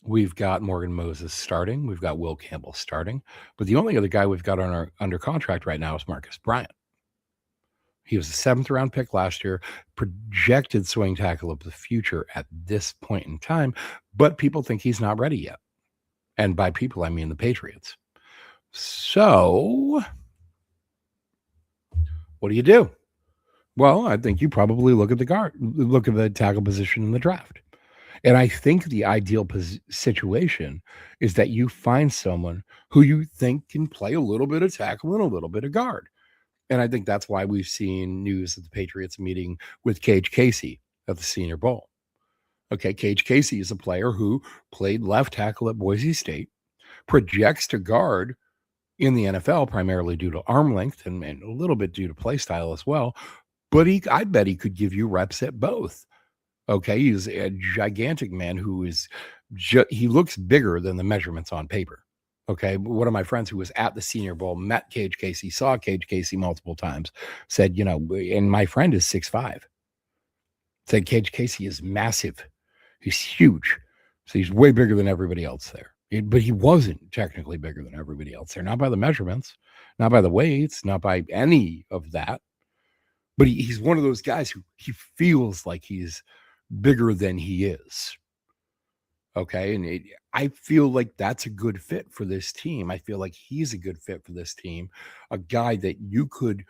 We've got Morgan Moses starting. We've got Will Campbell starting. But the only other guy we've got under contract right now is Marcus Bryant. He was a 7th-round pick last year, projected swing tackle of the future at this point in time, but people think he's not ready yet. And by people, I mean the Patriots. So what do you do? Well, I think you probably look at the tackle position in the draft. And I think the ideal situation is that you find someone who you think can play a little bit of tackle and a little bit of guard. And I think that's why we've seen news of the Patriots meeting with Cage Casey at the Senior Bowl. Okay, Cage Casey is a player who played left tackle at Boise State, projects to guard in the NFL primarily due to arm length and a little bit due to play style as well. But I bet he could give you reps at both. Okay, he's a gigantic man who is he looks bigger than the measurements on paper. Okay, one of my friends who was at the Senior Bowl met Cage Casey, saw Cage Casey multiple times, said, and my friend is 6'5". Said Cage Casey is massive. He's huge. So he's way bigger than everybody else there. But he wasn't technically bigger than everybody else there, not by the measurements, not by the weights, not by any of that. But he's one of those guys who he feels like he's bigger than he is. Okay. And I feel like that's a good fit for this team. I feel like he's a good fit for this team. A guy that you could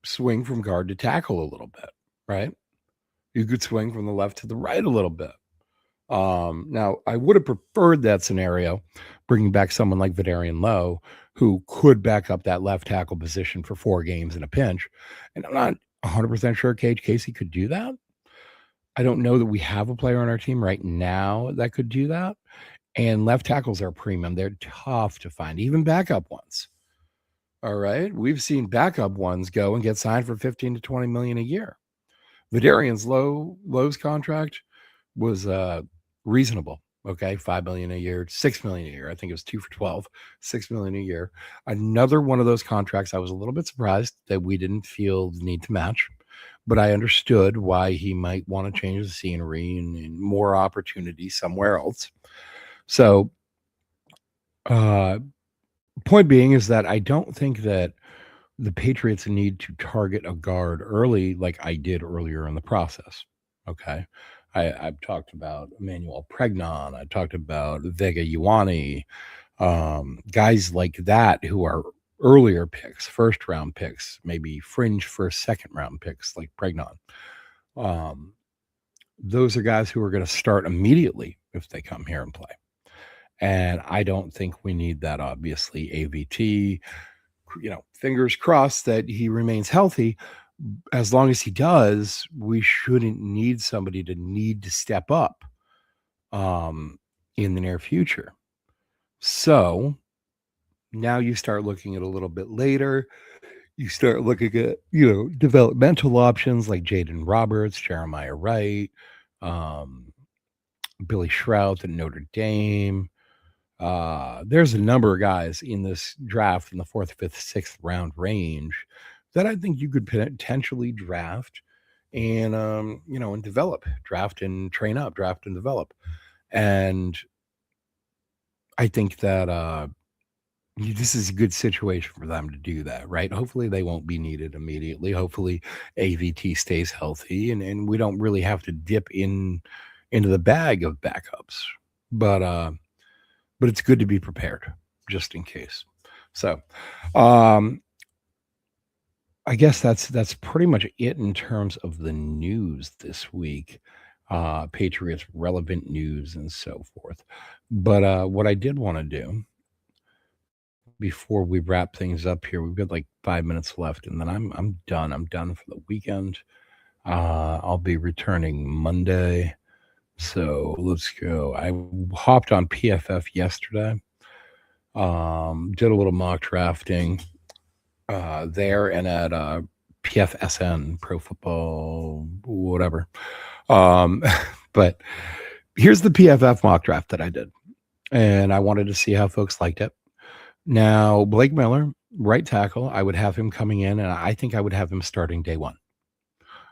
swing from guard to tackle a little bit, right? You could swing from the left to the right a little bit. Now, I would have preferred that scenario, bringing back someone like Vidarian Lowe, who could back up that left tackle position for 4 games in a pinch. And I'm not 100% sure Cage Casey could do that. I don't know that we have a player on our team right now that could do that. And left tackles are premium. They're tough to find, even backup ones. All right. We've seen backup ones go and get signed for 15 to 20 million a year. Vidarian's Lowe's contract was reasonable. Okay, $5 million a year, $6 million a year. I think it was 2 for 12, $6 million a year. Another one of those contracts. I was a little bit surprised that we didn't feel the need to match, but I understood why he might want to change the scenery and more opportunity somewhere else. So, point being is that I don't think that the Patriots need to target a guard early like I did earlier in the process. Okay. I've talked about Emmanuel Pregnon. I talked about Vega Ioane, guys like that who are earlier picks, first round picks, maybe fringe first, second round picks like Pregnon. Those are guys who are going to start immediately if they come here and play. And I don't think we need that, obviously. AVT, fingers crossed that he remains healthy. As long as he does, we shouldn't need somebody to step up in the near future. So now you start looking at a little bit later. You start looking at, developmental options like Jaden Roberts, Jeremiah Wright, Billy Shrout at Notre Dame. There's a number of guys in this draft in the 4th, 5th, 6th round range that I think you could potentially draft and, and develop, draft and train up, draft and develop. And I think that this is a good situation for them to do that, right? Hopefully they won't be needed immediately. Hopefully AVT stays healthy and we don't really have to dip into the bag of backups. But it's good to be prepared just in case. So, I guess that's pretty much it in terms of the news this week, Patriots relevant news and so forth. But what I did want to do before we wrap things up here, we've got like 5 minutes left, and then I'm done. I'm done for the weekend. I'll be returning Monday. So let's go. I hopped on PFF yesterday. Did a little mock drafting there and at PFSN, Pro Football, whatever. But here's the PFF mock draft that I did. And I wanted to see how folks liked it. Now, Blake Miller, right tackle, I would have him coming in, and I think I would have him starting day one.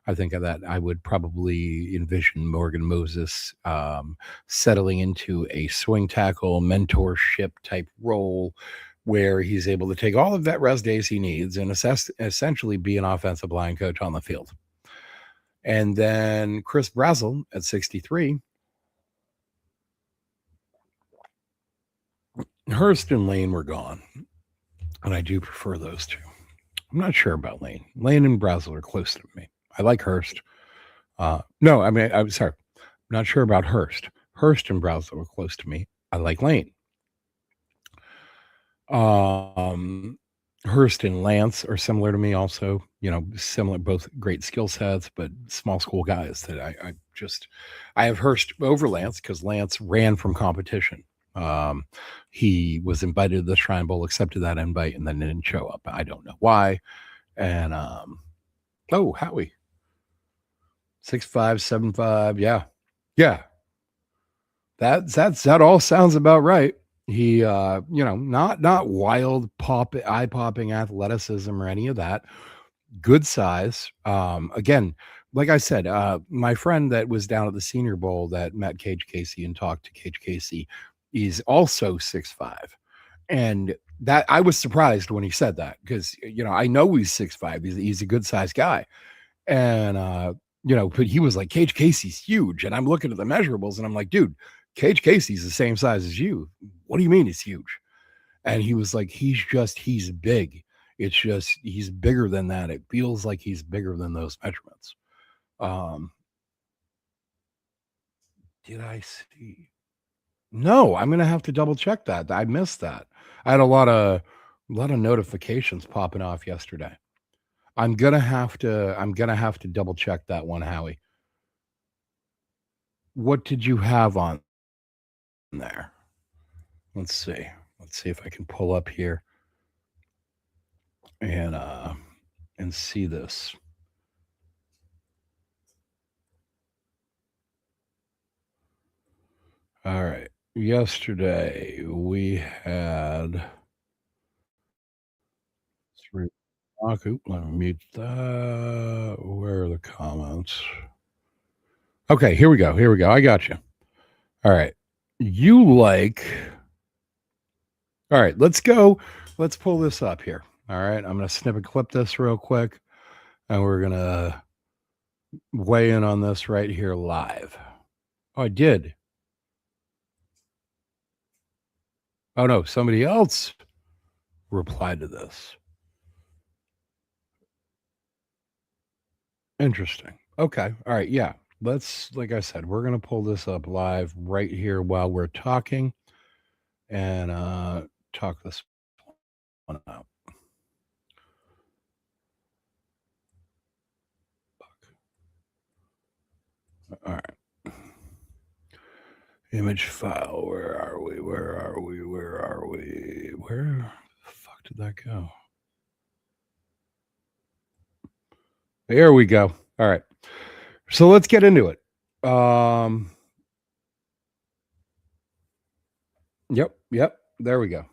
I think that I would probably envision Morgan Moses settling into a swing tackle mentorship type role where he's able to take all of that rest days he needs and essentially be an offensive line coach on the field. And then Chris Brazel at 63. Hurst and Lane were gone, and I do prefer those two. I'm not sure about Lane. Lane and Brazel are close to me. I like Hurst. No, I mean, I'm sorry. I'm not sure about Hurst. Hurst and Brazel are close to me. I like Lane. Hurst and Lance are similar to me also, similar, both great skill sets, but small school guys that I have Hurst over Lance because Lance ran from competition. He was invited to the Shrine Bowl, accepted that invite, and then didn't show up. I don't know why. And, Howie. 6'5", 7'5". Yeah. That all sounds about right. He, not wild eye popping athleticism or any of that. Good size. Again, like I said, my friend that was down at the Senior Bowl that met Cage Casey and talked to Cage Casey is also 6'5". And that I was surprised when he said that because, I know he's 6'5". He's a good sized guy. And, but he was like, Cage Casey's huge. And I'm looking at the measurables and I'm like, dude, Cage Casey's the same size as you. What do you mean he's huge? And he was like, he's big. It's just, he's bigger than that. It feels like he's bigger than those measurements. Did I see? No, I'm gonna have to double check that. I missed that. I had a lot of notifications popping off yesterday. I'm gonna have to double check that one, Howie. What did you have on there? Let's see. Let's see if I can pull up here and see this. All right. Yesterday we had three. Let me mute that. Where are the comments? Okay, here we go. I got you. All right. All right, let's go. Let's pull this up here. All right. I'm going to snip and clip this real quick, and we're going to weigh in on this right here live. Oh, I did. Oh, no. Somebody else replied to this. Interesting. Okay. All right. Yeah. Like I said, we're going to pull this up live right here while we're talking and talk this one out. All right. Image file. Where are we? Where the fuck did that go? There we go. All right. So let's get into it. Yep. There we go.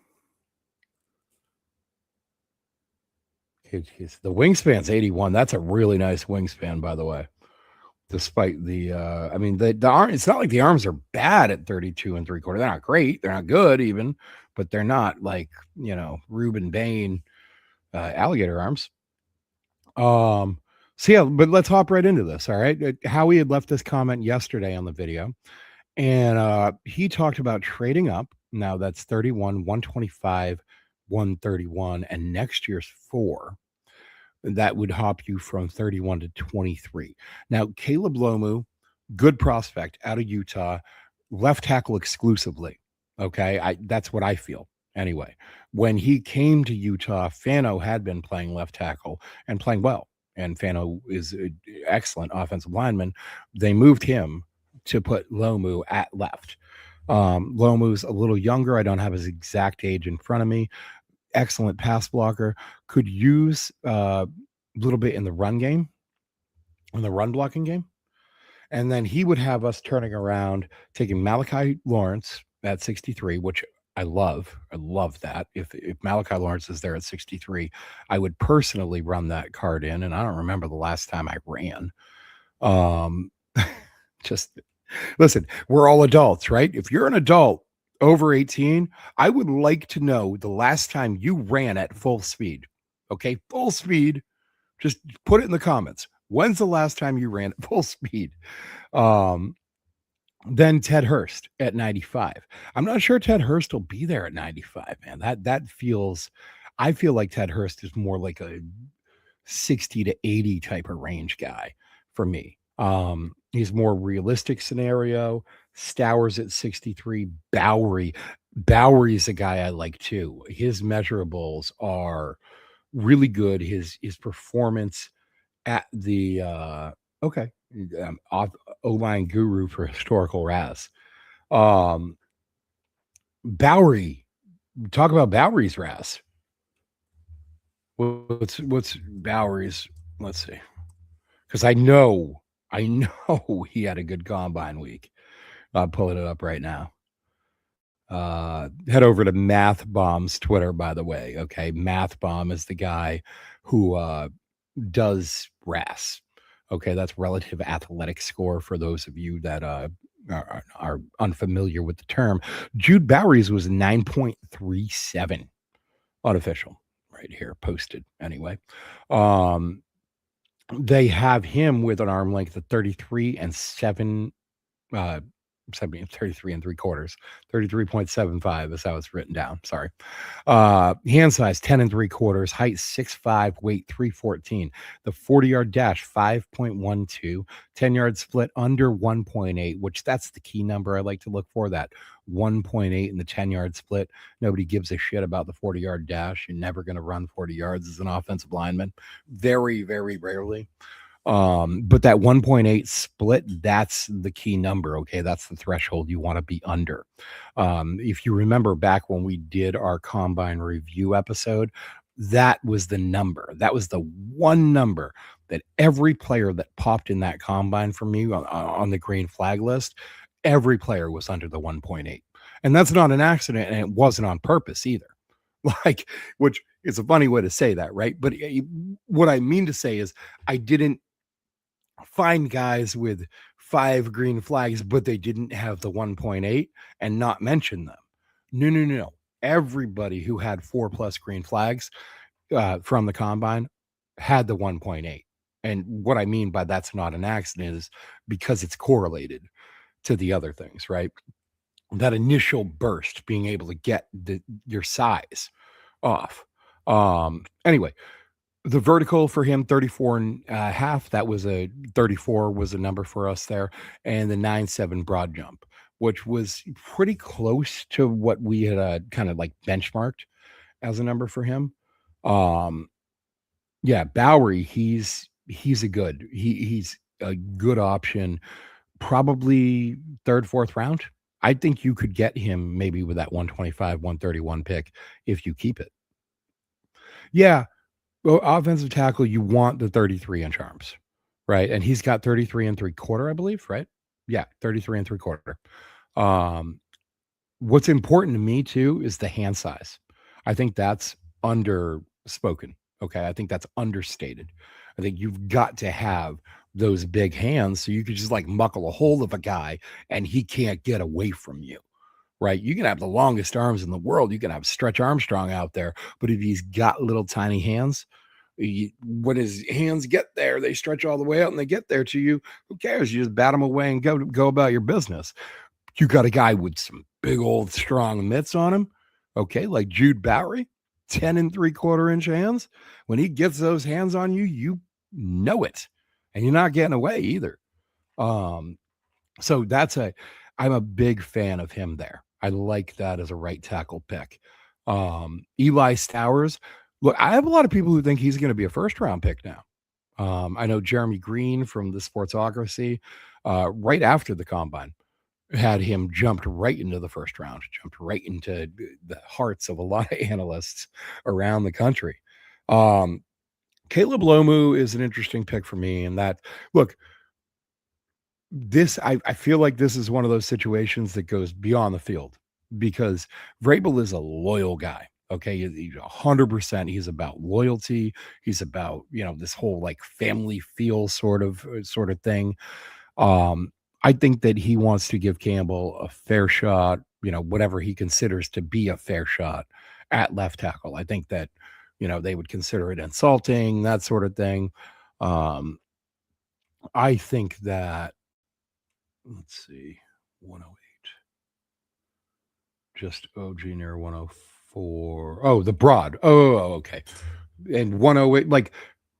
The wingspan's 81. That's a really nice wingspan, by the way. Despite the, the arm, it's not like the arms are bad at 32 3/4. They're not great. They're not good even, but they're not like, Reuben Bain alligator arms. So yeah, but let's hop right into this. All right. Howie had left this comment yesterday on the video, and he talked about trading up. Now that's 31, 125, 131, and next year's 4. That would hop you from 31 to 23. Now, Caleb Lomu, good prospect out of Utah, left tackle exclusively. Okay. That's what I feel. Anyway, when he came to Utah, Fano had been playing left tackle and playing well. And Fano is an excellent offensive lineman. They moved him to put Lomu at left. Lomu's a little younger. I don't have his exact age in front of me. Excellent pass blocker, could use a little bit in the run game, in the run blocking game. And then he would have us turning around, taking Malachi Lawrence at 63, which I love. I love that. If Malachi Lawrence is there at 63, I would personally run that card in. And I don't remember the last time I ran. Just listen, we're all adults, right? If you're an adult over 18, I would like to know the last time you ran at full speed. Okay, full speed. Just put it in the comments. When's the last time you ran at full speed? Then Ted Hurst at 95. I'm not sure Ted Hurst will be there at 95, man. That feels, I feel like Ted Hurst is more like a 60 to 80 type of range guy for me. He's more realistic scenario. Stowers at 63. Bowery's a guy I like too. His measurables are really good. His performance at the O-line guru for historical RAS. Bowery, talk about Bowery's RAS. What's Bowery's? Let's see, because I know he had a good combine week. I'm pulling it up right now. Head over to Math Bomb's Twitter, by the way. Okay, Math Bomb is the guy who does RAS. Okay, that's relative athletic score for those of you that are unfamiliar with the term. Jude Bowery's was 9.37 unofficial right here, posted anyway. They have him with an arm length of 33 and 7 uh 33 and 3/4, 33.75 is how it's written down. Sorry. Hand size 10 and 3/4, height 6'5, weight 314. The 40-yard dash 5.12, 10-yard split under 1.8, which that's the key number I like to look for, that 1.8 in the 10-yard split. Nobody gives a shit about the 40-yard dash. You're never going to run 40 yards as an offensive lineman. Very, very rarely. But that 1.8 split, that's the key number. Okay. That's the threshold you want to be under. If you remember back when we did our combine review episode, that was the number. That was the one number that every player that popped in that combine for me on the green flag list, every player was under the 1.8. And that's not an accident. And it wasn't on purpose either. Like, which is a funny way to say that, right? But what I mean to say is I didn't find guys with 5 green flags, but they didn't have the 1.8 and not mention them. No. Everybody who had 4+ green flags from the combine had the 1.8. And what I mean by that's not an accident is because it's correlated to the other things, right? That initial burst, being able to get your size off. Anyway, the vertical for him 34 and a half, that was a 34 was a number for us there, and the 9.7 broad jump, which was pretty close to what we had kind of like benchmarked as a number for him. Yeah, Bowery, he's a good he's a good option, probably third, fourth round. I think you could get him maybe with that 125, 131 pick if you keep it. Yeah, well, offensive tackle, you want the 33-inch arms, right? And he's got 33 and 3/4, I believe, right? Yeah, 33 and 3/4. Um, what's important to me too is the hand size. I think that's underspoken. Okay. I think that's understated. I think you've got to have those big hands so you could just like muckle a hold of a guy and he can't get away from you. Right. You can have the longest arms in the world. You can have Stretch Armstrong out there, but if he's got little tiny hands, when his hands get there, they stretch all the way out and they get there to you. Who cares? You just bat them away and go about your business. You got a guy with some big old strong mitts on him. Okay, like Jude Bowery, 10 and 3/4 inch hands. When he gets those hands on you, you know it. And you're not getting away either. So I'm a big fan of him there. I like that as a right tackle pick. Eli Stowers. Look, I have a lot of people who think he's going to be a first round pick now. I know Jeremy Green from the Sportsocracy, right after the combine, had him jumped right into the first round, jumped right into the hearts of a lot of analysts around the country. Caleb Lomu is an interesting pick for me. And that, look, I feel like this is one of those situations that goes beyond the field because Vrabel is a loyal guy. Okay, he's 100%. He's about loyalty. He's about this whole like family feel sort of thing. I think that he wants to give Campbell a fair shot. Whatever he considers to be a fair shot at left tackle. I think that they would consider it insulting, that sort of thing. I think that. Let's see, 108. Just OG near 104. Oh, the broad. Oh, okay. And 108, like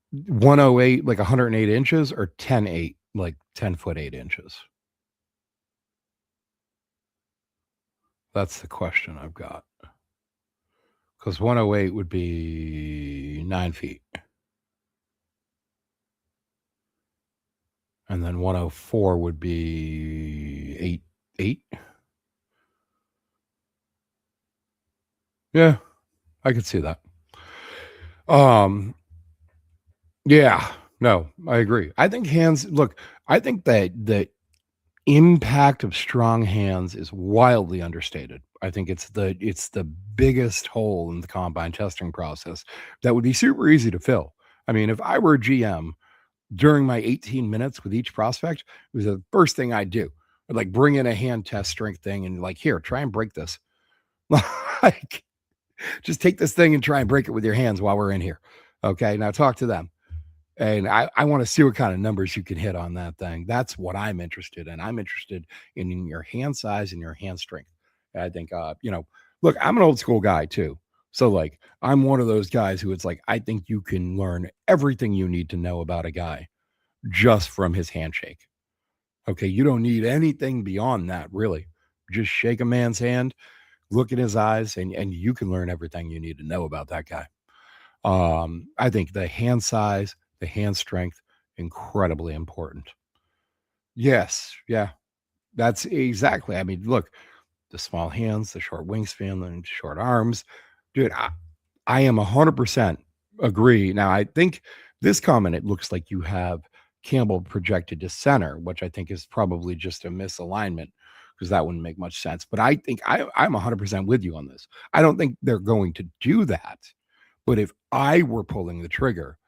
108, like 108 inches, or 10.8, like 10 foot 8 inches. That's the question I've got. Because 108 would be 9 feet. And then 104 would be 8. Yeah, I could see that. Yeah, no, I agree. I think hands, look, I think that the impact of strong hands is wildly understated. I think it's the biggest hole in the combine testing process that would be super easy to fill. I mean, if I were a GM, during my 18 minutes with each prospect, it was the first thing I do. I'd like bring in a hand test strength thing and like, here, try and break this. Like, just take this thing and try and break it with your hands while we're in here. Okay, now talk to them. And I want to see what kind of numbers you can hit on that thing. That's what I'm interested in. I'm interested in your hand size and your hand strength. And I think, look, I'm an old school guy too. So like, I'm one of those guys who it's like, I think you can learn everything you need to know about a guy just from his handshake. Okay, you don't need anything beyond that, really. Just shake a man's hand, look in his eyes, and you can learn everything you need to know about that guy. I think the hand size, the hand strength, incredibly important. Yes, yeah, that's exactly. I mean, look, the small hands, the short wingspan, the short arms, dude. I am 100% agree. Now, I think this comment, it looks like you have Campbell projected to center, which I think is probably just a misalignment because that wouldn't make much sense. But I think I'm 100% with you on this. I don't think they're going to do that. But if I were pulling the trigger,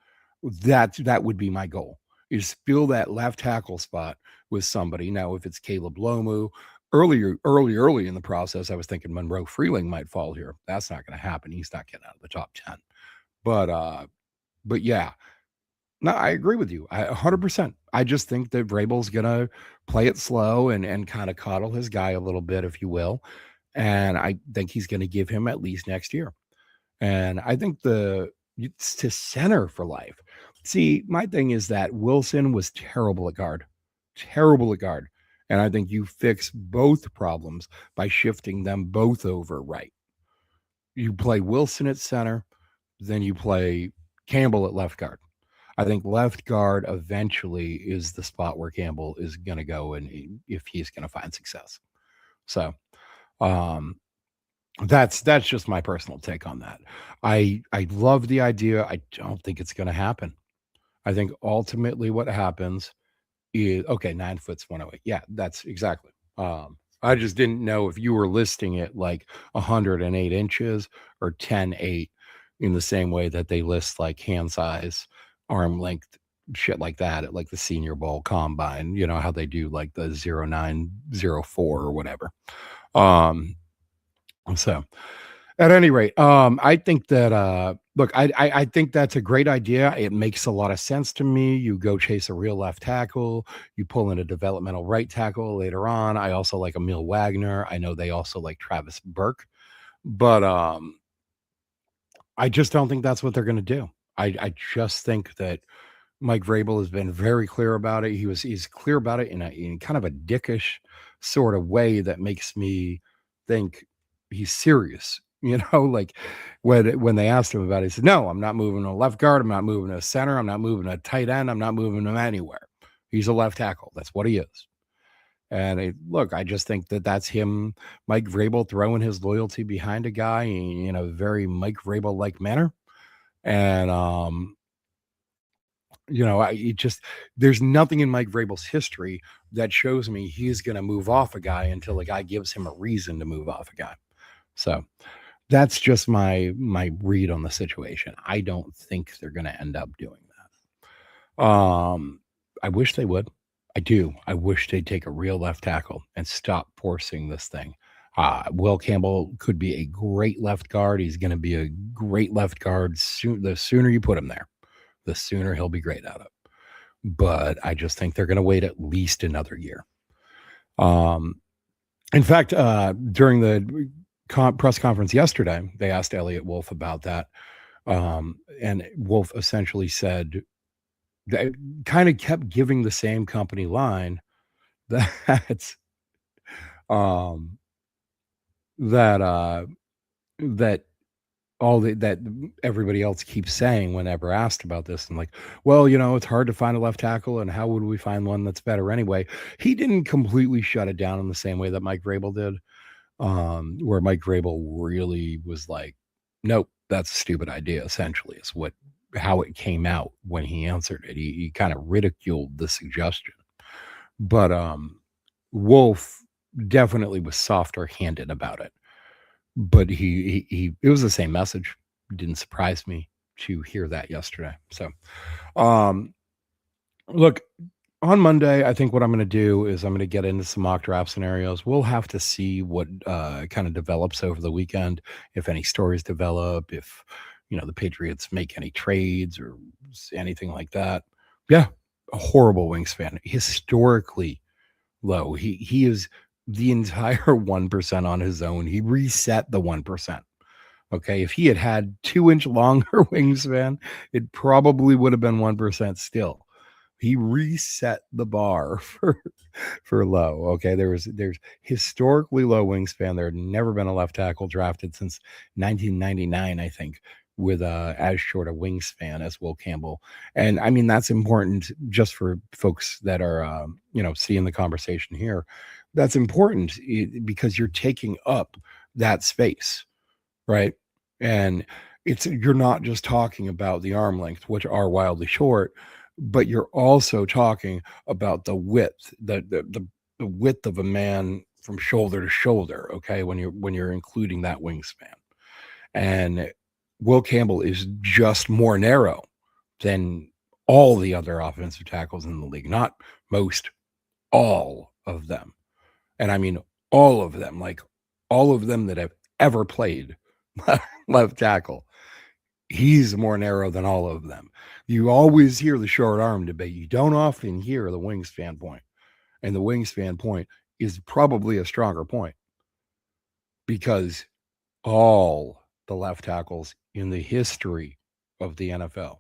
that would be my goal, is fill that left tackle spot with somebody. Now, if it's Caleb Lomu, early in the process, I was thinking Monroe Freeling might fall here. That's not going to happen. He's not getting out of the top 10. But yeah, no, I agree with you. 100%. I just think that Vrabel's going to play it slow and kind of coddle his guy a little bit, if you will. And I think he's going to give him at least next year. And I think it's to center for life. See, my thing is that Wilson was terrible at guard. And I think you fix both problems by shifting them both over right. You play Wilson at center, then you play Campbell at left guard. I think left guard eventually is the spot where Campbell is going to go, and if he's going to find success. So, that's just my personal take on that. I love the idea. I don't think it's going to happen. I think ultimately what happens is, okay, 9 foot's 108. Yeah, that's exactly. I just didn't know if you were listing it like 108 inches or 10.8 in the same way that they list like hand size, arm length, shit like that at like the Senior Bowl combine, you know, how they do like the 0904 or whatever. So at any rate, I think that look, I think that's a great idea. It makes a lot of sense to me. You go chase a real left tackle, you pull in a developmental right tackle later on. I also like Emil Wagner. I know they also like Travis Burke, but I just don't think that's what they're going to do. I just think that Mike Vrabel has been very clear about it. He's clear about it in kind of a dickish sort of way that makes me think he's serious. You know, like when they asked him about it, he said, "No, I'm not moving a left guard. I'm not moving a center. I'm not moving a tight end. I'm not moving him anywhere. He's a left tackle. That's what he is." And look, I just think that that's him, Mike Vrabel, throwing his loyalty behind a guy in a very Mike Vrabel like manner. And there's nothing in Mike Vrabel's history that shows me he's going to move off a guy until a guy gives him a reason to move off a guy. So that's just my read on the situation. I don't think they're going to end up doing that. I wish they would. I do. I wish they'd take a real left tackle and stop forcing this thing. Will Campbell could be a great left guard. He's going to be a great left guard. The sooner you put him there, the sooner he'll be great at it. But I just think they're going to wait at least another year. In fact, during the press conference yesterday, they asked Elliot Wolf about that. And Wolf essentially said, that kind of kept giving the same company line that that everybody else keeps saying whenever asked about this. And like, well, it's hard to find a left tackle, and how would we find one that's better anyway? He didn't completely shut it down in the same way that Mike Vrabel did, where Mike Vrabel really was like, nope, that's a stupid idea, essentially, is how it came out when he answered it. He kind of ridiculed the suggestion. But Wolf definitely was softer handed about it. But it was the same message. It didn't surprise me to hear that yesterday. So Look, on Monday, I think what I'm going to do is I'm going to get into some mock draft scenarios. We'll have to see what kind of develops over the weekend, if any stories develop, if the Patriots make any trades or anything like that. Yeah, a horrible wingspan, historically low. He is the entire 1% on his own. He reset the 1%. Okay, if he had had 2-inch longer wingspan, it probably would have been 1% still. He reset the bar for low. Okay, there's historically low wingspan. There had never been a left tackle drafted since 1999, I think, with as short a wingspan as Will Campbell. And I mean that's important just for folks that are seeing the conversation here. That's important because you're taking up that space, right? And you're not just talking about the arm length, which are wildly short, but you're also talking about the width, the width of a man from shoulder to shoulder. Okay, when you're including that wingspan, and Will Campbell is just more narrow than all the other offensive tackles in the league. Not most, all of them, and I mean all of them, like all of them that have ever played left tackle. He's more narrow than all of them. You always hear the short arm debate. You don't often hear the wingspan point. And the wingspan point is probably a stronger point because all the left tackles in the history of the NFL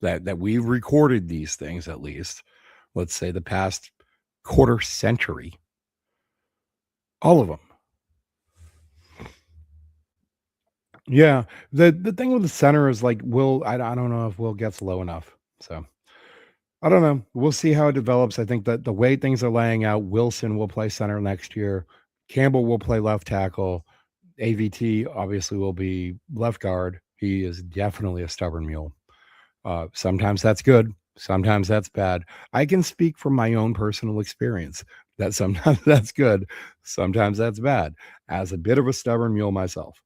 that we've recorded these things, at least, let's say the past quarter century, all of them. Yeah, the thing with the center is like I don't know if Will gets low enough. So I don't know. We'll see how it develops. I think that the way things are laying out, Wilson will play center next year. Campbell will play left tackle. AVT obviously will be left guard. He is definitely a stubborn mule. Sometimes that's good. Sometimes that's bad. I can speak from my own personal experience that sometimes that's good. Sometimes that's bad. As a bit of a stubborn mule myself.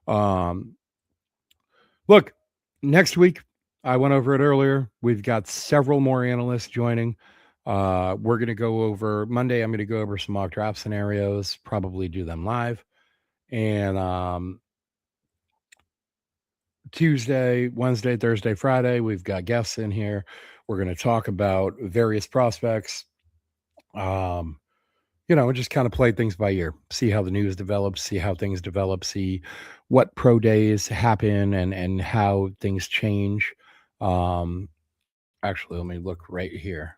Um, Look, next week, I went over it earlier. We've got several more analysts joining. We're going to go over Monday. I'm going to go over some mock draft scenarios, probably do them live. And Tuesday, Wednesday, Thursday, Friday, we've got guests in here. We're going to talk about various prospects. Just kind of play things by ear, see how the news develops, see how things develop, see what pro days happen and how things change. Actually, let me look right here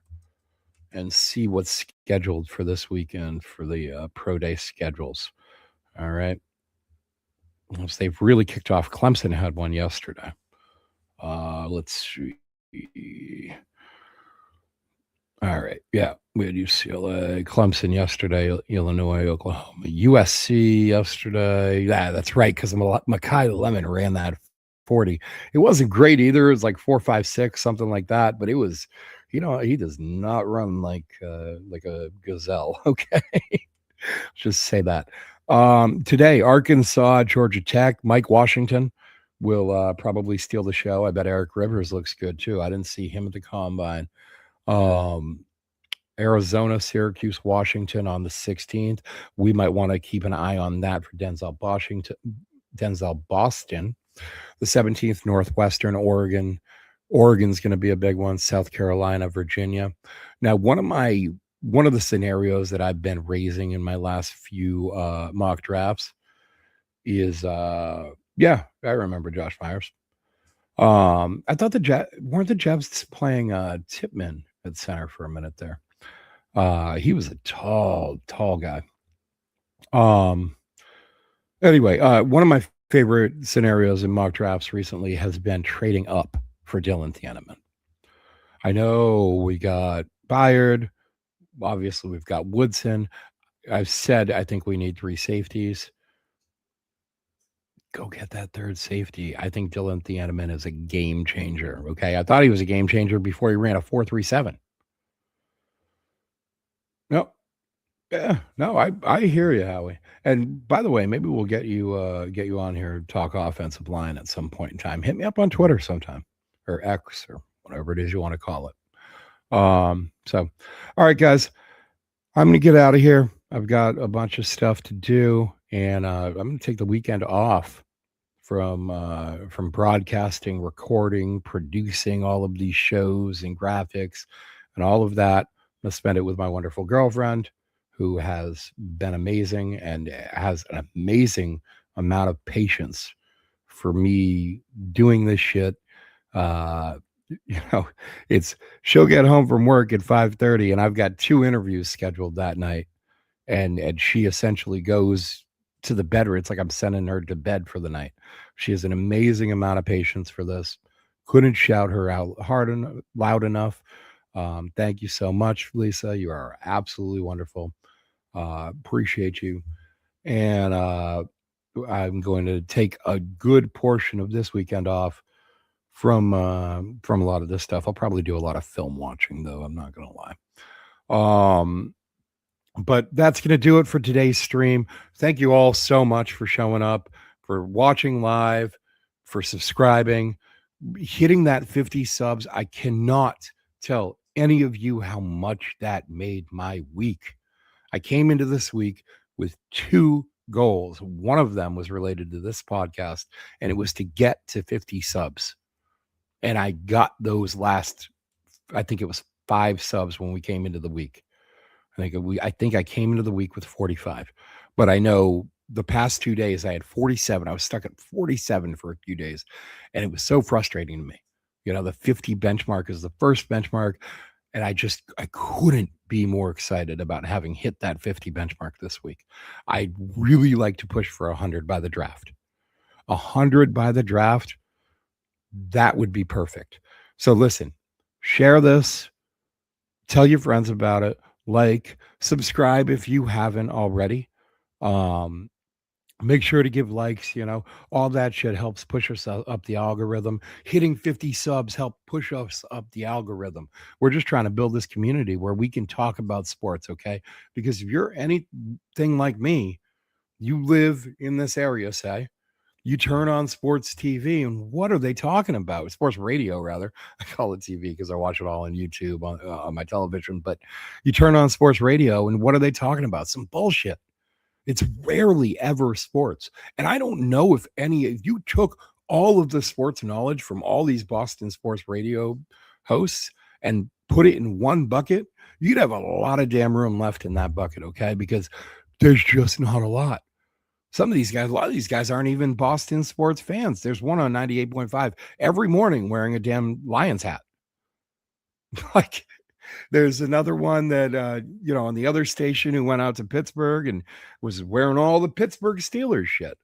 and see what's scheduled for this weekend for the pro day schedules. All right. They've really kicked off. Clemson had one yesterday. Let's see. All right. Yeah. We had UCLA, Clemson yesterday, Illinois, Oklahoma, USC yesterday. Yeah, that's right. Because Mekhi Lemon ran that 40. It wasn't great either. It was like 4.56, something like that. But it was, he does not run like a gazelle. Okay. Just say that. Today, Arkansas, Georgia Tech, Mike Washington will probably steal the show. I bet Eric Rivers looks good too. I didn't see him at the combine. Arizona, Syracuse, Washington on the 16th. We might want to keep an eye on that for Denzel Boston. The 17th, Northwestern, Oregon. Oregon's going to be a big one. South Carolina, Virginia. Now, one of the scenarios that I've been raising in my last few mock drafts is I remember Josh Myers. I thought weren't the Jets playing Tipman at center for a minute there. He was a tall guy. Anyway, one of my favorite scenarios in mock drafts recently has been trading up for Dylan Thieneman. I know we got Byard. Obviously, we've got Woodson. I've said I think we need 3 safeties. Go get that third safety. I think Dylan Thieneman is a game changer. Okay, I thought he was a game changer before he ran a 4.37. No, yeah, no, I hear you, Howie. And by the way, maybe we'll get you on here to talk offensive line at some point in time. Hit me up on Twitter sometime, or X, or whatever it is you want to call it. So, all right, guys, I'm going to get out of here. I've got a bunch of stuff to do, and I'm going to take the weekend off from broadcasting, recording, producing all of these shows and graphics and all of that. I'm going to spend it with my wonderful girlfriend, who has been amazing and has an amazing amount of patience for me doing this shit. Uh, you know, it's she'll get home from work at 5:30, and I've got 2 interviews scheduled that night, and she essentially goes to the bed. It's like I'm sending her to bed for the night. She has an amazing amount of patience for this. Couldn't shout her out loud enough. Thank you so much, Lisa. You are absolutely wonderful. Appreciate you. And I'm going to take a good portion of this weekend off from a lot of this stuff. I'll probably do a lot of film watching, though. I'm not going to lie. But that's going to do it for today's stream. Thank you all so much for showing up, for watching live, for subscribing, hitting that 50 subs. I cannot tell any of you how much that made my week. I came into this week with 2 goals. One of them was related to this podcast, and it was to get to 50 subs. And I got those last, I think it was 5 subs when we came into the week. I think I came into the week with 45, but I know the past 2 days I had 47. I was stuck at 47 for a few days, and it was so frustrating to me. The 50 benchmark is the first benchmark, and I couldn't be more excited about having hit that 50 benchmark this week. I'd really like to push for 100 by the draft. 100 by the draft, that would be perfect. So listen, share this, tell your friends about it, subscribe if you haven't already. Make sure to give likes, all that shit helps push us up the algorithm. Hitting 50 subs help push us up the algorithm. We're just trying to build this community where we can talk about sports, okay? Because if you're anything like me, you live in this area, say, you turn on sports TV, and what are they talking about? Sports radio, rather. I call it TV because I watch it all on YouTube on my television. But you turn on sports radio, and what are they talking about? Some bullshit. It's rarely ever sports. And I don't know if you took all of the sports knowledge from all these Boston sports radio hosts and put it in one bucket, you'd have a lot of damn room left in that bucket, okay? Because there's just not a lot. A lot of these guys aren't even Boston sports fans. There's one on 98.5 every morning wearing a damn Lions hat. Like, there's another one that, on the other station who went out to Pittsburgh and was wearing all the Pittsburgh Steelers shit.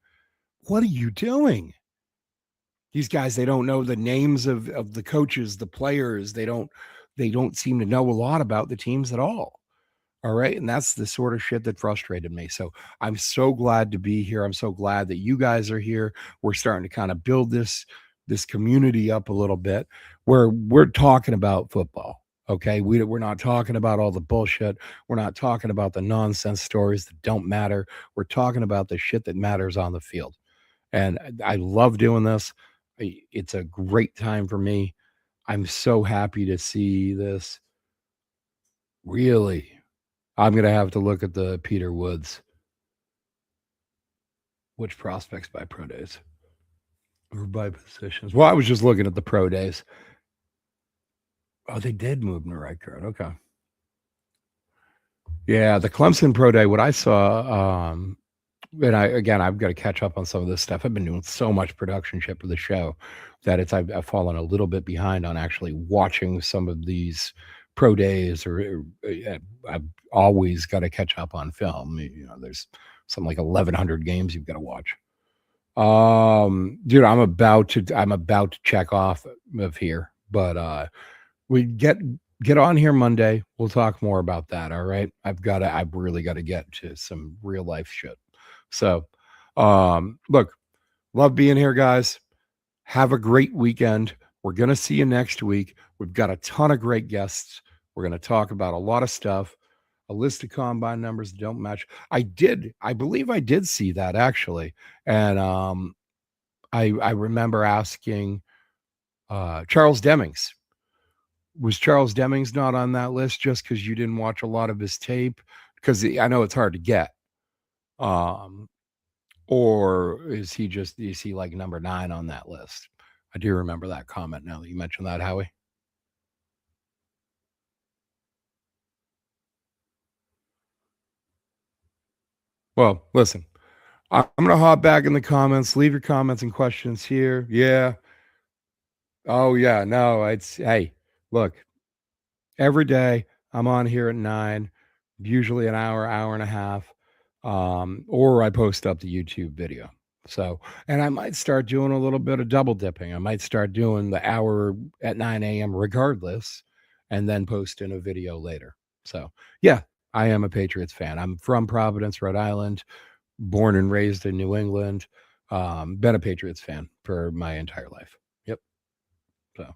What are you doing? These guys, they don't know the names of the coaches, the players. They don't seem to know a lot about the teams at all. All right. And that's the sort of shit that frustrated me. So I'm so glad to be here. I'm so glad that you guys are here. We're starting to kind of build this community up a little bit where we're talking about football. Okay. We're not talking about all the bullshit. We're not talking about the nonsense stories that don't matter. We're talking about the shit that matters on the field. And I love doing this. It's a great time for me. I'm so happy to see this. Really. I'm going to have to look at the Peter Woods. Which prospects by pro days? Or by positions? Well, I was just looking at the pro days. Oh, they did move him to right guard. Okay. Yeah, the Clemson pro day, what I saw, and I've got to catch up on some of this stuff. I've been doing so much production shit for the show that I've fallen a little bit behind on actually watching some of these pro days, or I've always got to catch up on film. There's something like 1,100 games you've got to watch. Dude, I'm about to check off of here, but we get on here Monday. We'll talk more about that. All right. I've really got to get to some real life shit. So, look, love being here, guys. Have a great weekend. We're going to see you next week. We've got a ton of great guests. We're going to talk about a lot of stuff. A list of combine numbers that don't match. I believe I did see that actually. And I remember asking Charles Demings, Was Charles Demings not on that list just because you didn't watch a lot of his tape? Because I know it's hard to get. Or is he like number 9 on that list? I do remember that comment now that you mentioned that, Howie. Well, listen, I'm going to hop back in the comments. Leave your comments and questions here. Yeah. Oh, yeah. No, hey, look, every day I'm on here at 9, usually an hour and a half, or I post up the YouTube video. So, and I might start doing a little bit of double dipping. I might start doing the hour at 9 a.m. regardless, and then posting a video later. So, yeah, I am a Patriots fan. I'm from Providence, Rhode Island, born and raised in New England. Been a Patriots fan for my entire life. Yep. So.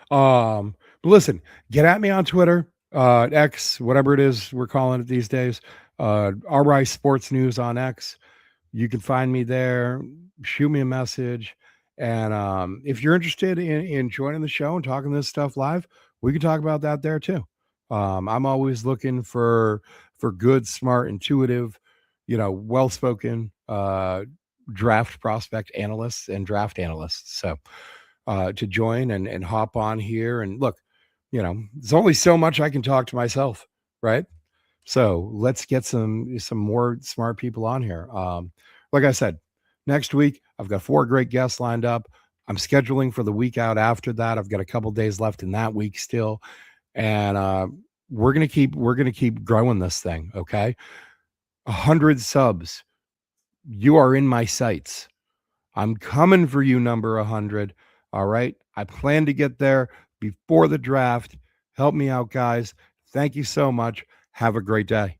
But listen, get at me on Twitter, X, whatever it is we're calling it these days. RI Sports News on X. You can find me there. Shoot me a message. And if you're interested in joining the show and talking this stuff live, we can talk about that there too. I'm always looking for good, smart, intuitive, well-spoken draft prospect analysts and draft analysts. So to join and hop on here. And look, there's only so much I can talk to myself, right? So let's get some more smart people on here. Like I said, next week I've got 4 great guests lined up. I'm scheduling for the week out after that. I've got a couple days left in that week still, and we're gonna keep growing this thing. Okay, 100 subs. You are in my sights. I'm coming for you, number 100. All right. I plan to get there before the draft. Help me out, guys. Thank you so much. Have a great day.